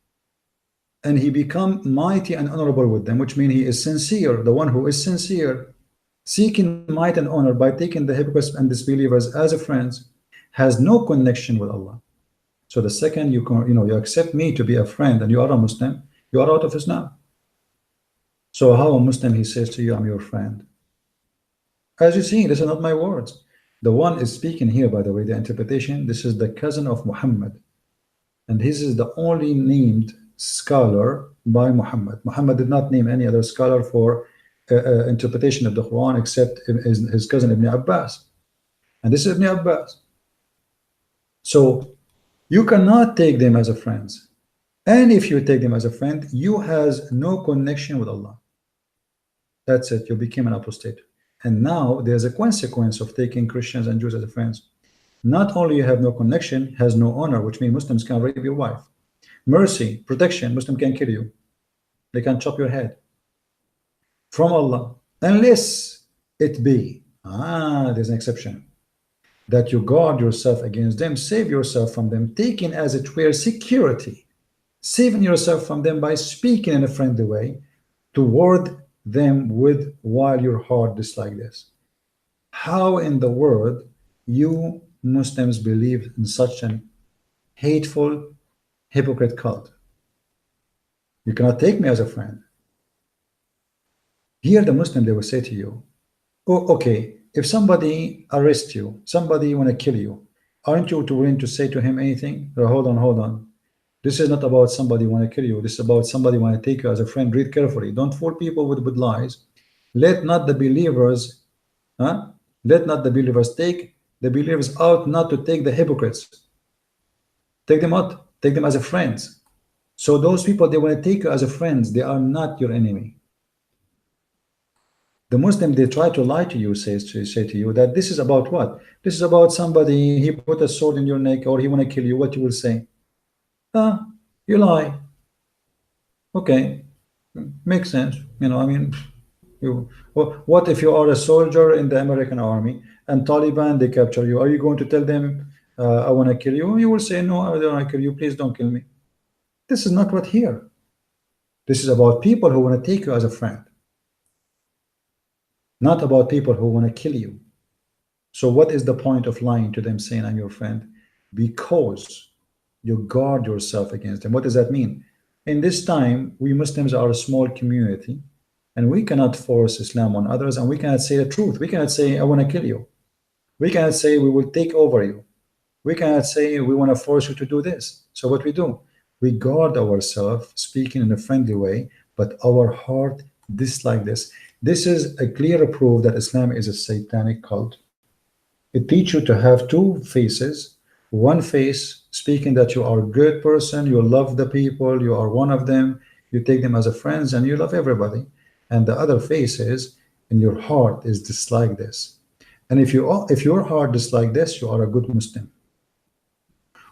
and he become mighty and honorable with them, which means he is sincere, the one who is sincere, seeking might and honor by taking the hypocrites and disbelievers as friends, has no connection with Allah. So the second you accept me to be a friend and you are a Muslim, you are out of Islam. So how a Muslim, he says to you, I'm your friend? As you see, this is not my words. The one is speaking here, by the way, the interpretation, this is the cousin of Muhammad. And this is the only named scholar by Muhammad. Muhammad did not name any other scholar for interpretation of the Quran except his cousin Ibn Abbas. And this is Ibn Abbas. So you cannot take them as friends. And if you take them as a friend, you has no connection with Allah. That's it. You became an apostate. And now there's a consequence of taking Christians and Jews as friends. Not only you have no connection, has no honor, which means Muslims can rape your wife. Mercy, protection, Muslim can kill you. They can chop your head. From Allah, unless it be, there's an exception, that you guard yourself against them, save yourself from them, taking as it were security, saving yourself from them by speaking in a friendly way toward them with while your heart is like this. How in the world you Muslims believe in such an hateful, hypocrite cult? You cannot take me as a friend. Here the Muslim, they will say to you, oh, okay, if somebody arrests you, somebody want to kill you, aren't you willing to say to him anything? Or, hold on. This is not about somebody want to kill you. This is about somebody want to take you as a friend. Read carefully. Don't fool people with lies. Let not the believers take the believers out, not to take the hypocrites. Take them out. Take them as a friends. So those people, they want to take you as a friends. They are not your enemy. The Muslim, they try to lie to you, say to you that this is about what? This is about somebody, he put a sword in your neck or he want to kill you. What you will say? You lie. Okay, makes sense. I mean, what if you are a soldier in the American army and Taliban, they capture you? Are you going to tell them, I want to kill you? You will say, no, I don't want to kill you. Please don't kill me. This is not what here. This is about people who want to take you as a friend, not about people who want to kill you. So what is the point of lying to them, saying I'm your friend? Because you guard yourself against them. What does that mean? In this time, we Muslims are a small community, and we cannot force Islam on others, and we cannot say the truth. We cannot say, I want to kill you. We cannot say we will take over you. We cannot say we want to force you to do this. So what we do? We guard ourselves, speaking in a friendly way, but our heart dislike this. This is a clear proof that Islam is a satanic cult. It teaches you to have two faces. One face speaking that you are a good person, you love the people, you are one of them, you take them as a friends, and you love everybody. And the other face is in your heart is dislike this. And if your heart dislike this, you are a good Muslim.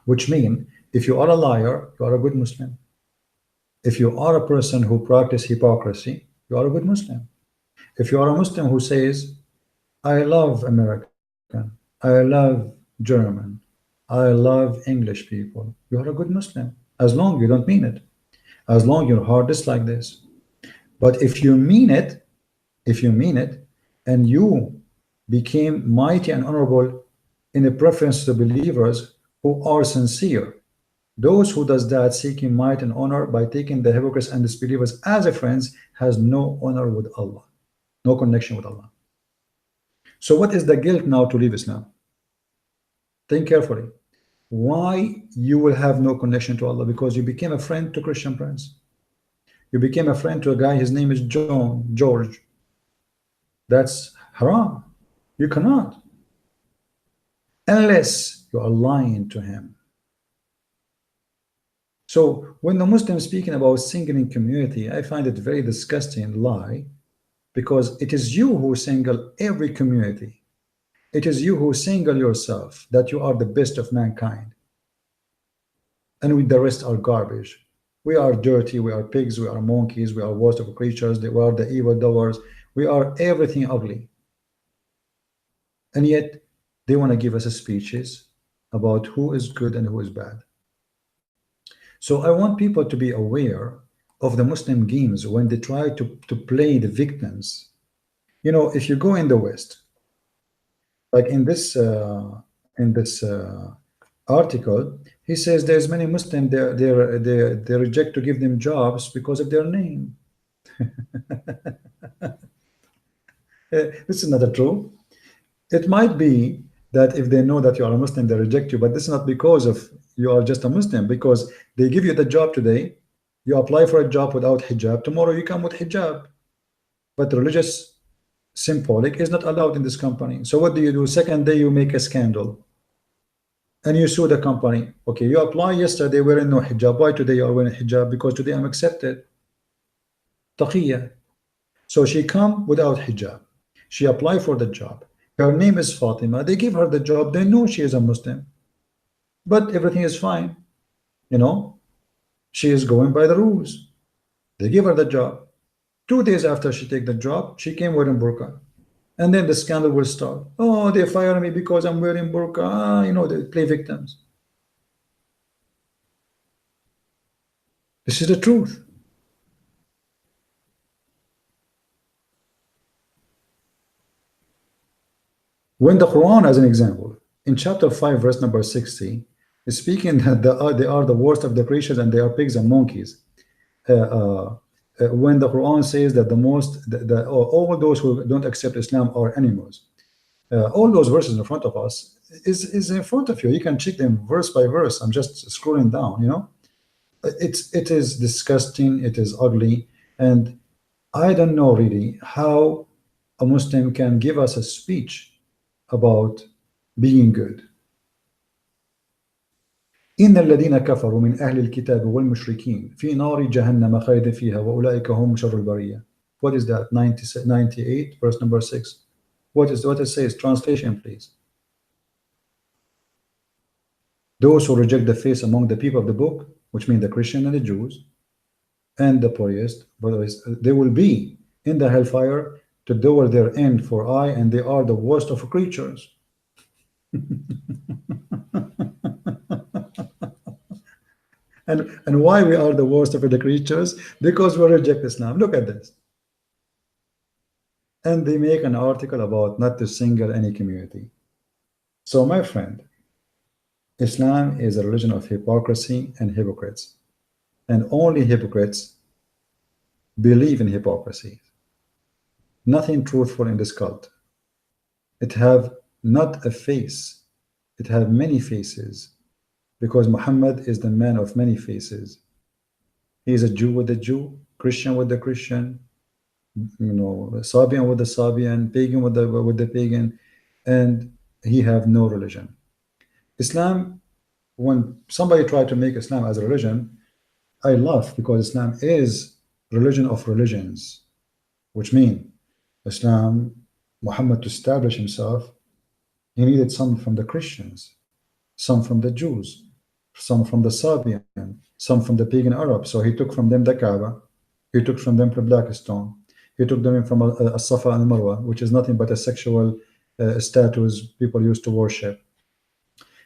Which means if you are a liar, you are a good Muslim. If you are a person who practice hypocrisy, you are a good Muslim. If you are a Muslim who says, I love American, I love German, I love English people, you are a good Muslim. As long you don't mean it. As long your heart is like this. But if you mean it, and you became mighty and honorable in a preference to believers who are sincere, those who does that seeking might and honor by taking the hypocrites and disbelievers as a friends has no honor with Allah, no connection with Allah. So what is the guilt now to leave Islam? Think carefully. Why you will have no connection to Allah? Because you became a friend to Christian prince. You became a friend to a guy, his name is George. That's haram. You cannot. Unless you are lying to him. So when the Muslims speaking about singling community, I find it very disgusting lie, because it is you who single every community. It is you who single yourself that you are the best of mankind. And with the rest are garbage. We are dirty, we are pigs, we are monkeys, we are worst of creatures, we are the evil doers, we are everything ugly. And yet they want to give us speeches about who is good and who is bad. So I want people to be aware of the Muslim games when they try to play the victims. You know, if you go in the West, like in this article, he says there's many Muslims they reject to give them jobs because of their name. This is not true. It might be that if they know that you are a Muslim, they reject you, but this is not because of you are just a Muslim, because they give you the job today, you apply for a job without hijab, tomorrow you come with hijab, but religious symbolic is not allowed in this company. So what do? Second day you make a scandal and you sue the company. Okay, you apply yesterday wearing no hijab, why today you are wearing hijab? Because today I'm accepted. Taqiyya. So she come without hijab, she apply for the job, her name is Fatima, they give her the job, they know she is a Muslim, but everything is fine, you know, she is going by the rules, they give her the job. 2 days after she take the job, she came wearing burqa, and then the scandal will start. Oh, they fire me because I'm wearing burqa. You know, they play victims. This is the truth. When the Quran, as an example, in chapter 5, verse number 60, is speaking that they are the worst of the creatures and they are pigs and monkeys. When the Quran says that all those who don't accept Islam are animals, all those verses in front of us is in front of you. You can check them verse by verse. I'm just scrolling down. You know, it is disgusting. It is ugly, and I don't know really how a Muslim can give us a speech about being good. إن الذين كفروا من أهل الكتاب والمشركين في نار جهنم خالدين فيها وأولئك هم شر البرية. What is that? 98 verse number 6. What it says? Translation, please. Those who reject the faith among the people of the book, which means the Christian and the Jews and the polytheists, they will be in the hellfire to do their end for I, and they are the worst of creatures. And why we are the worst of the creatures? Because we reject Islam. Look at this. And they make an article about not to single any community. So my friend, Islam is a religion of hypocrisy and hypocrites. And only hypocrites believe in hypocrisy. Nothing truthful in this cult. It have not a face. It have many faces. Because Muhammad is the man of many faces. He is a Jew with a Jew, Christian with the Christian, Sabian with the Sabian, pagan with the pagan, and he have no religion. Islam, when somebody tried to make Islam as a religion, I laugh because Islam is religion of religions, which mean Islam, Muhammad to establish himself, he needed some from the Christians, some from the Jews, some from the Sabian, some from the pagan Arabs. So he took from them the Kaaba, he took from them the black stone, he took them from a Safa and Marwa, which is nothing but a sexual statues people used to worship.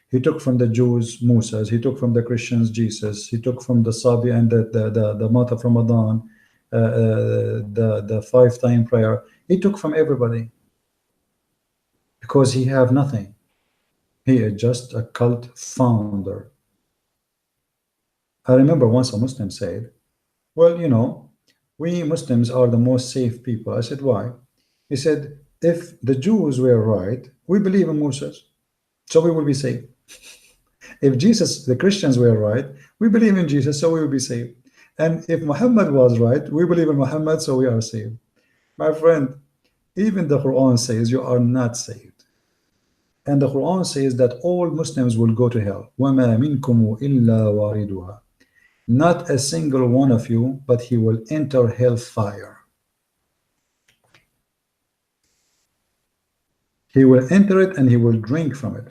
He took from the Jews Moses, he took from the Christians Jesus, he took from the Sabi and the month of Ramadan, the 5-time prayer. He took from everybody because he have nothing. He is just a cult founder. I remember once a Muslim said, well, we Muslims are the most safe people. I said, why? He said, if the Jews were right, we believe in Moses, so we will be safe. If the Christians were right, we believe in Jesus, so we will be safe. And if Muhammad was right, we believe in Muhammad, so we are saved. My friend, even the Quran says you are not saved. And the Quran says that all Muslims will go to hell. وَمَا مِنْكُمُ إِلَّا وَارِدُهَا. Not a single one of you, but he will enter hellfire. He will enter it and he will drink from it.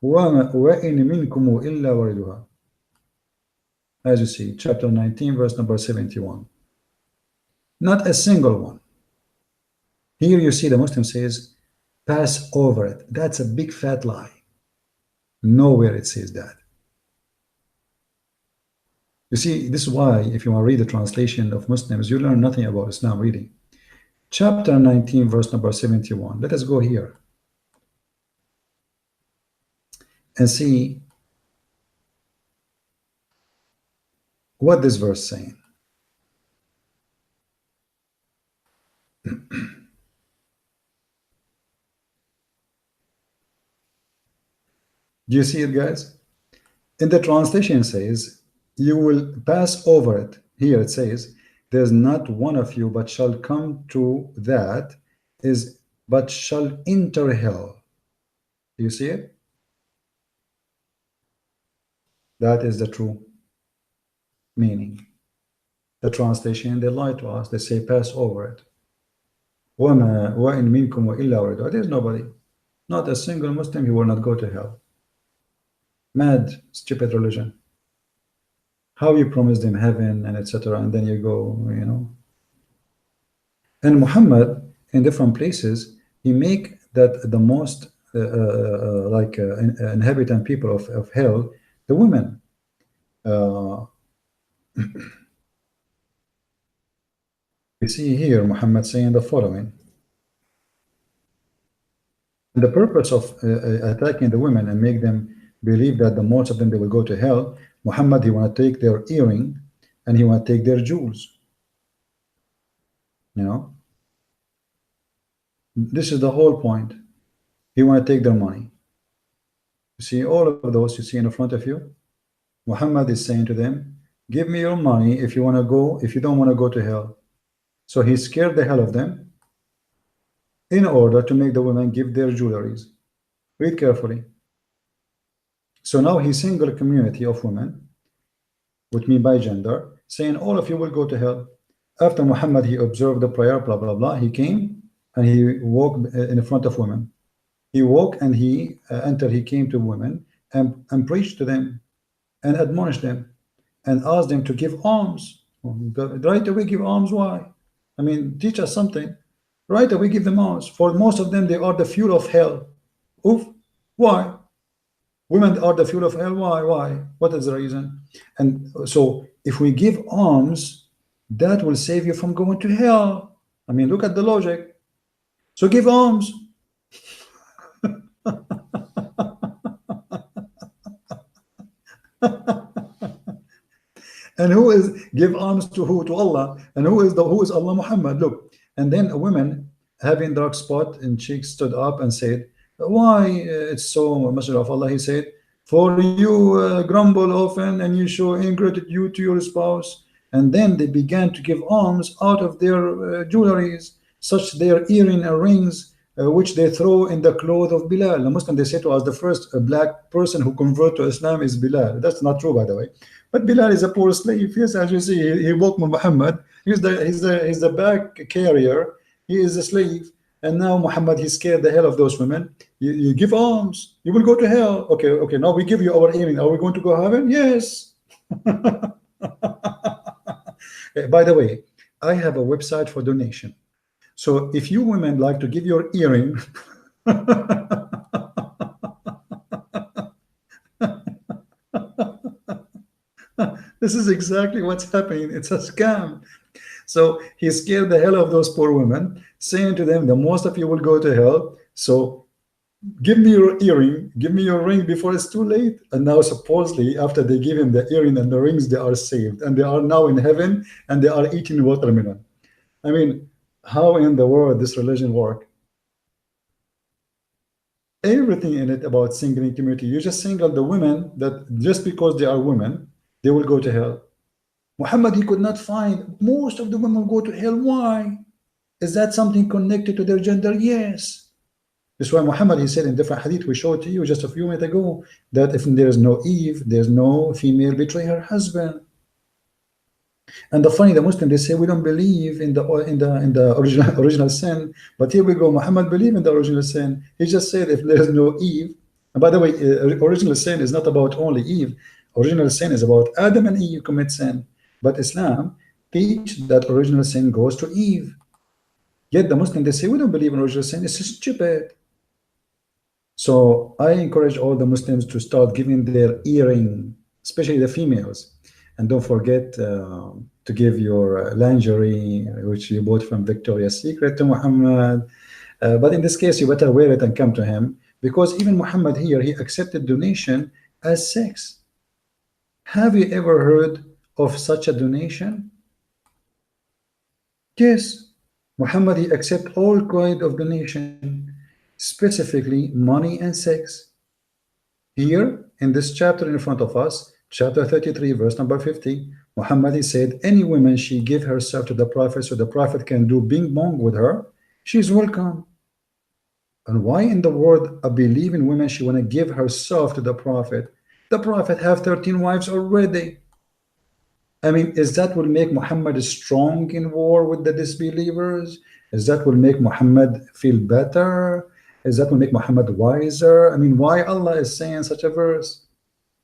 وَإِنْ مِنْكُمُ إِلَّا وَارِدُهَا. As you see, chapter 19, verse number 71. Not a single one. Here you see the Muslim says, pass over it. That's a big fat lie. Nowhere it says that. You see, this is why if you want to read the translation of Muslims, you learn nothing about Islam reading. Chapter 19, verse number 71. Let us go here and see what this verse is saying. Do you see it, guys? In the translation it says, you will pass over it. Here it says, there's not one of you but shall come to that is but shall enter hell. Do you see it? That is the true meaning. The translation, they lie to us. They say pass over it. وَمَا وَإِن مِنْكُمْ وَإِلَّا وَارِدُهَا. There's nobody, not a single Muslim, he will not go to hell. Mad, stupid religion. How you promise them heaven and etc. and then you go, And Muhammad in different places, he make that the most inhabitant people of hell, the women. We see here Muhammad saying the following. The purpose of attacking the women and make them believe that the most of them they will go to hell, Muhammad, he want to take their earring and he want to take their jewels. This is the whole point. He want to take their money. You see all of those you see in front of you. Muhammad is saying to them, give me your money if you want to go, if you don't want to go to hell. So he scared the hell of them in order to make the women give their jewelries. Read carefully. So now he single a community of women, which mean by gender, saying all of you will go to hell. After Muhammad, he observed the prayer, blah, blah, blah. He came and he walked in front of women. He walked and he entered, he came to women and preached to them and admonished them and asked them to give alms. Right away give alms, why? I mean, teach us something. Right away give them alms. For most of them, they are the fuel of hell. Oof, why? Women are the fuel of hell. Why? What is the reason? And so if we give alms, that will save you from going to hell. I mean, look at the logic. So give alms. And who is give alms to who? To Allah. And who is Allah? Muhammad. Look. And then a woman having dark spot in cheeks stood up and said, why it's so much of Allah? He said, for you grumble often and you show ingratitude to your spouse, and then they began to give alms out of their jewelries, such their earring and rings, which they throw in the clothes of Bilal. The Muslim, they say to us, the first black person who converted to Islam is Bilal. That's not true, by the way. But Bilal is a poor slave. Yes, as you see, he walked with Muhammad. He's the bag carrier. He is a slave. And now Muhammad, he scared the hell of those women. You give alms, you will go to hell. Okay, now we give you our earring. Are we going to go heaven? Yes. By the way, I have a website for donation. So if you women like to give your earring, this is exactly what's happening. It's a scam. So he scared the hell of those poor women, saying to them, the most of you will go to hell. So give me your earring, give me your ring before it's too late. And now supposedly after they give him the earring and the rings, they are saved and they are now in heaven and they are eating watermelon. I mean, how in the world this religion work? Everything in it about singling community. You just single the women that just because they are women, they will go to hell. Muhammad, he could not find most of the women go to hell. Why? Is that something connected to their gender? Yes. That's why Muhammad, he said in different hadith we showed to you just a few minutes ago, that if there is no Eve, there's no female betray her husband. And the funny, the Muslims, they say we don't believe in the original sin, but here we go. Muhammad believed in the original sin. He just said if there is no Eve. And by the way, original sin is not about only Eve. Original sin is about Adam and Eve commit sin. But Islam teach that original sin goes to Eve. Yet the Muslims, they say we don't believe in original sin. It's stupid. So I encourage all the Muslims to start giving their earring, especially the females. And don't forget to give your lingerie, which you bought from Victoria's Secret, to Muhammad. But in this case, you better wear it and come to him, because even Muhammad here, he accepted donation as sex. Have you ever heard of such a donation? Yes. Muhammad, he accepted all kind of donation, specifically money and sex. Here, in this chapter in front of us, chapter 33, verse number 50, Muhammad, he said, any woman she give herself to the Prophet so the Prophet can do bing bong with her, she's welcome. And why in the world a believing woman, she want to give herself to the Prophet? The Prophet have 13 wives already. I mean, is that will make Muhammad strong in war with the disbelievers? Is that will make Muhammad feel better? Is that will make Muhammad wiser? I mean, why Allah is saying such a verse?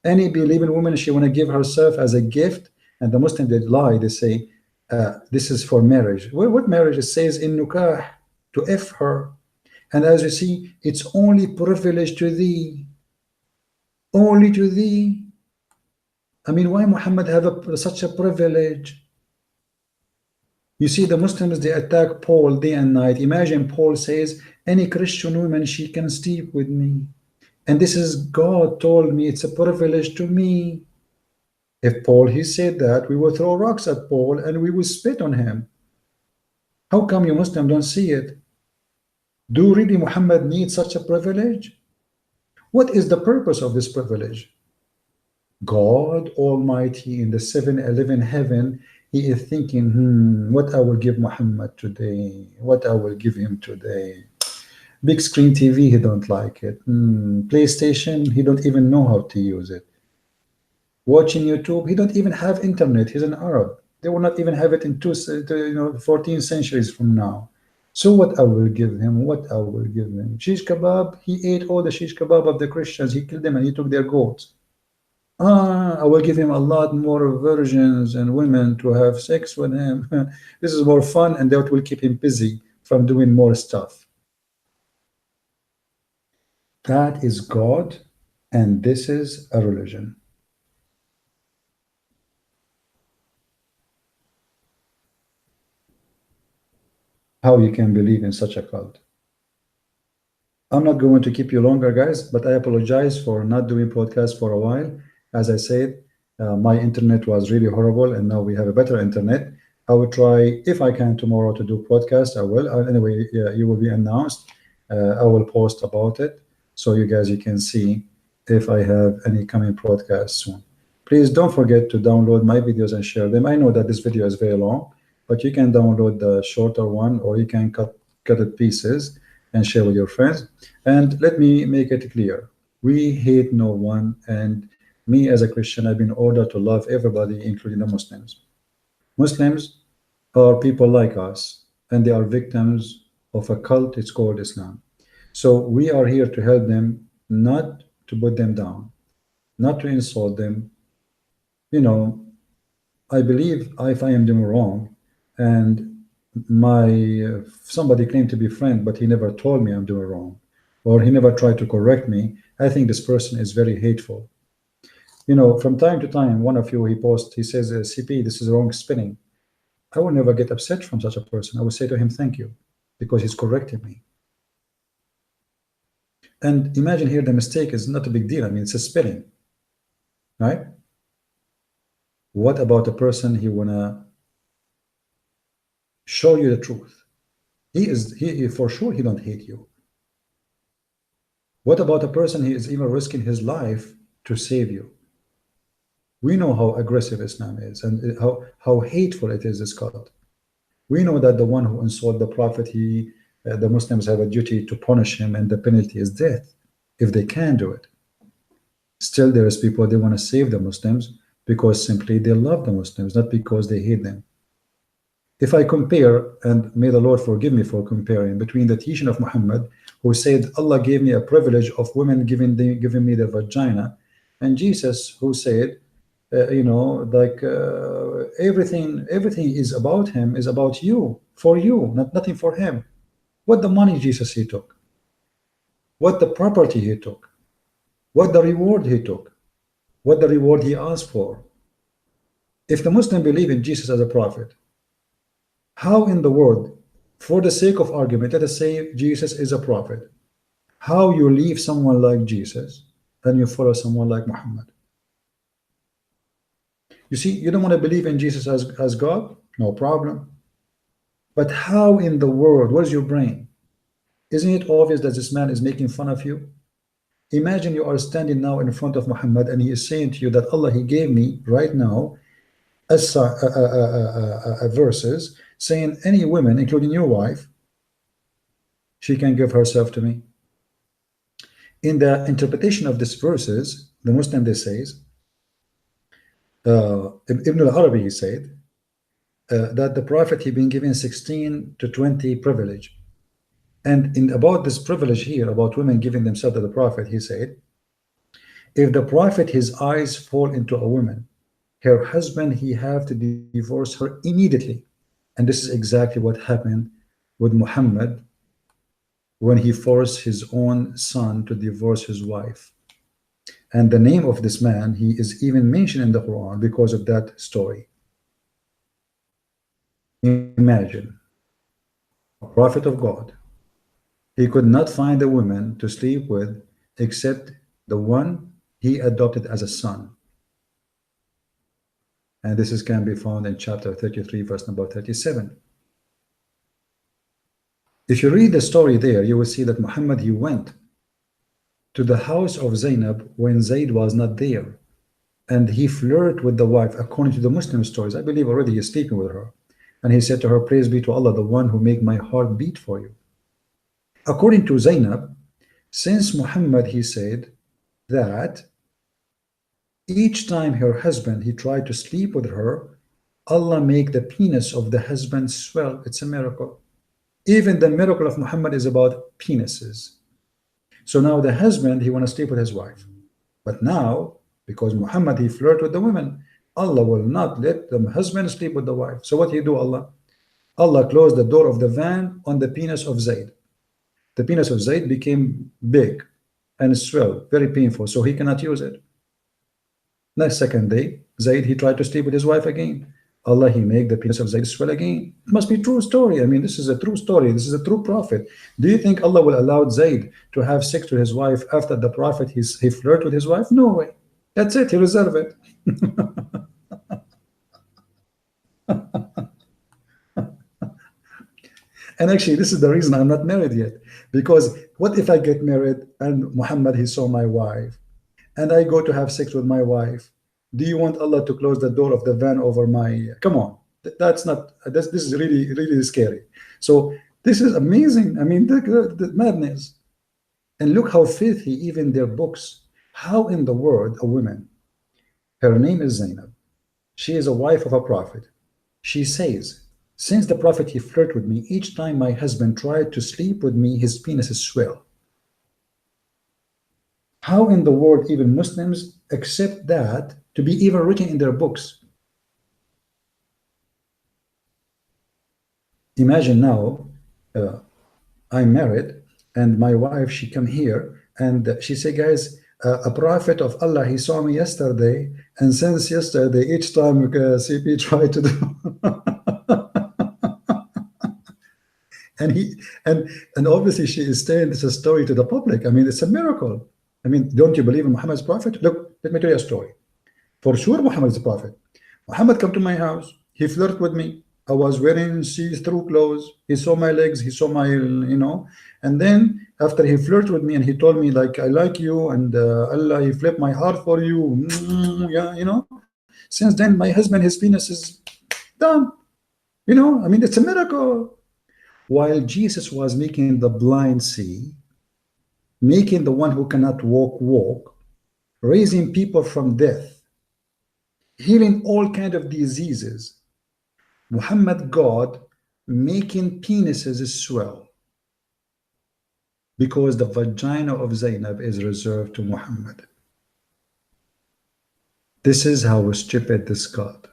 Any believing woman, she want to give herself as a gift, and the Muslims, they lie. They say this is for marriage. Well, what marriage? It says in Nukah, to F her. And as you see, it's only privilege to thee. Only to thee. I mean, why Muhammad have such a privilege? You see, the Muslims, they attack Paul day and night. Imagine Paul says, any Christian woman, she can sleep with me. And this is God told me, it's a privilege to me. If Paul, he said that, we will throw rocks at Paul and we will spit on him. How come you Muslims don't see it? Do really Muhammad need such a privilege? What is the purpose of this privilege? God Almighty in the 7-Eleven heaven, he is thinking, what I will give Muhammad today, what I will give him today. Big screen TV, he don't like it. PlayStation, he don't even know how to use it. Watching YouTube, he don't even have internet. He's an Arab. They will not even have it in 14 centuries from now. So what I will give him? What I will give him? Shish kebab, he ate all the shish kebab of the Christians. He killed them and he took their goats. I will give him a lot more virgins and women to have sex with him. This is more fun, and that will keep him busy from doing more stuff. That is God, and this is a religion. How you can believe in such a cult? I'm not going to keep you longer, guys, but I apologize for not doing podcasts for a while. As I said, my internet was really horrible, and now we have a better internet. I will try, if I can tomorrow, to do podcast. I will. Anyway, you will be announced. I will post about it, so you guys, you can see if I have any coming podcasts soon. Please don't forget to download my videos and share them. I know that this video is very long, but you can download the shorter one, or you can cut it pieces and share with your friends. And let me make it clear. We hate no one, and me as a Christian, I've been ordered to love everybody, including the Muslims. Muslims are people like us, and they are victims of a cult. It's called Islam. So we are here to help them, not to put them down, not to insult them. You know, I believe if I am doing wrong, and somebody claimed to be friend, but he never told me I'm doing wrong, or he never tried to correct me, I think this person is very hateful. You know, from time to time, one of you, he says, CP, this is wrong spelling. I will never get upset from such a person. I will say to him, thank you, because he's correcting me. And imagine here, the mistake is not a big deal. I mean, it's a spelling, right? What about a person he wanna show you the truth? He for sure he don't hate you. What about a person he is even risking his life to save you? We know how aggressive Islam is, and how hateful it is, this cult. We know that the one who insulted the Prophet, the Muslims have a duty to punish him, and the penalty is death, if they can do it. Still, there is people, they want to save the Muslims because simply they love the Muslims, not because they hate them. If I compare, and may the Lord forgive me for comparing, between the teaching of Muhammad, who said, Allah gave me a privilege of women giving me their vagina, and Jesus, who said, everything is about him, is about you, for you, nothing for him. What the money Jesus he took, what the property he took, what the reward he took, what the reward he asked for. If the Muslim believe in Jesus as a prophet, how in the world, for the sake of argument, let us say Jesus is a prophet, how you leave someone like Jesus and you follow someone like Muhammad? You see, you don't want to believe in Jesus as God? No problem. But how in the world, where's your brain? Isn't it obvious that this man is making fun of you? Imagine you are standing now in front of Muhammad, and he is saying to you that Allah, he gave me right now verses saying any woman, including your wife, she can give herself to me. In the interpretation of these verses, the Muslim, they says, Ibn al-Arabi, he said, that the Prophet, he been given 16 to 20 privilege. And about this privilege here, about women giving themselves to the Prophet, he said, if the Prophet, his eyes fall into a woman, her husband, he have to divorce her immediately. And this is exactly what happened with Muhammad when he forced his own son to divorce his wife. And the name of this man, he is even mentioned in the Quran because of that story. Imagine, a prophet of God, he could not find a woman to sleep with except the one he adopted as a son. And this can be found in chapter 33, verse number 37. If you read the story there, you will see that Muhammad, he went to the house of Zainab when Zayd was not there, and he flirted with the wife according to the Muslim stories. I believe already he's sleeping with her, and he said to her, praise be to Allah, the one who make my heart beat for you. According to Zainab, since Muhammad, he said that each time her husband, he tried to sleep with her, Allah make the penis of the husband swell. It's a miracle. Even the miracle of Muhammad is about penises. So now the husband, he want to sleep with his wife. But now, because Muhammad, he flirt with the women, Allah will not let the husband sleep with the wife. So what he do, Allah? Allah closed the door of the van on the penis of Zayd. The penis of Zayd became big and swell, very painful, so he cannot use it. Next second day, Zayd, he tried to sleep with his wife again. Allah, he make the penis of Zayd swell again. It must be true story. I mean, this is a true story. This is a true prophet. Do you think Allah will allow Zayd to have sex with his wife after the prophet he flirt with his wife? No way. That's it. He reserve it. And actually, this is the reason I'm not married yet. Because what if I get married and Muhammad, he saw my wife, and I go to have sex with my wife, Do you want Allah to close the door of the van over my? Come on, that's not. This is really really scary. So this is amazing. I mean, the madness. And look how filthy even their books. How in the world a woman? Her name is Zainab. She is a wife of a prophet. She says, since the prophet he flirted with me, each time my husband tried to sleep with me, his penis is swell. How in the world even Muslims accept that to be even written in their books? Imagine now, I'm married and my wife, she come here and she say, guys, a prophet of Allah, he saw me yesterday, and since yesterday, each time CP tried to do and he and obviously she is saying this a story to the public. I mean, it's a miracle. I mean, don't you believe in Muhammad's prophet? Look, let me tell you a story. For sure, Muhammad is a prophet. Muhammad come to my house. He flirted with me. I was wearing see-through clothes. He saw my legs. He saw my, and then after he flirted with me and he told me like, I like you, and Allah, he flipped my heart for you. Yeah. Since then, my husband, his penis is done. I mean, it's a miracle. While Jesus was making the blind see, making the one who cannot walk, raising people from death, healing all kind of diseases. Muhammad, God, making penises swell because the vagina of Zainab is reserved to Muhammad. This is how stupid this God.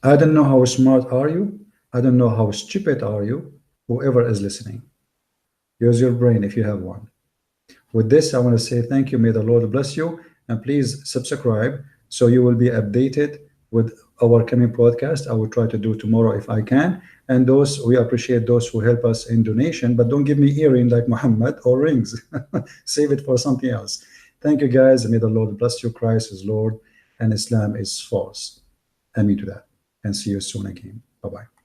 I don't know how smart are you. I don't know how stupid are you, whoever is listening. Use your brain if you have one. With this, I want to say thank you. May the Lord bless you. And please subscribe so you will be updated with our coming podcast. I will try to do tomorrow if I can. And those, we appreciate those who help us in donation, but don't give me earring like Muhammad or rings. Save it for something else. Thank you, guys. May the Lord bless you. Christ is Lord and Islam is false. Amen to that. And see you soon again. Bye-bye.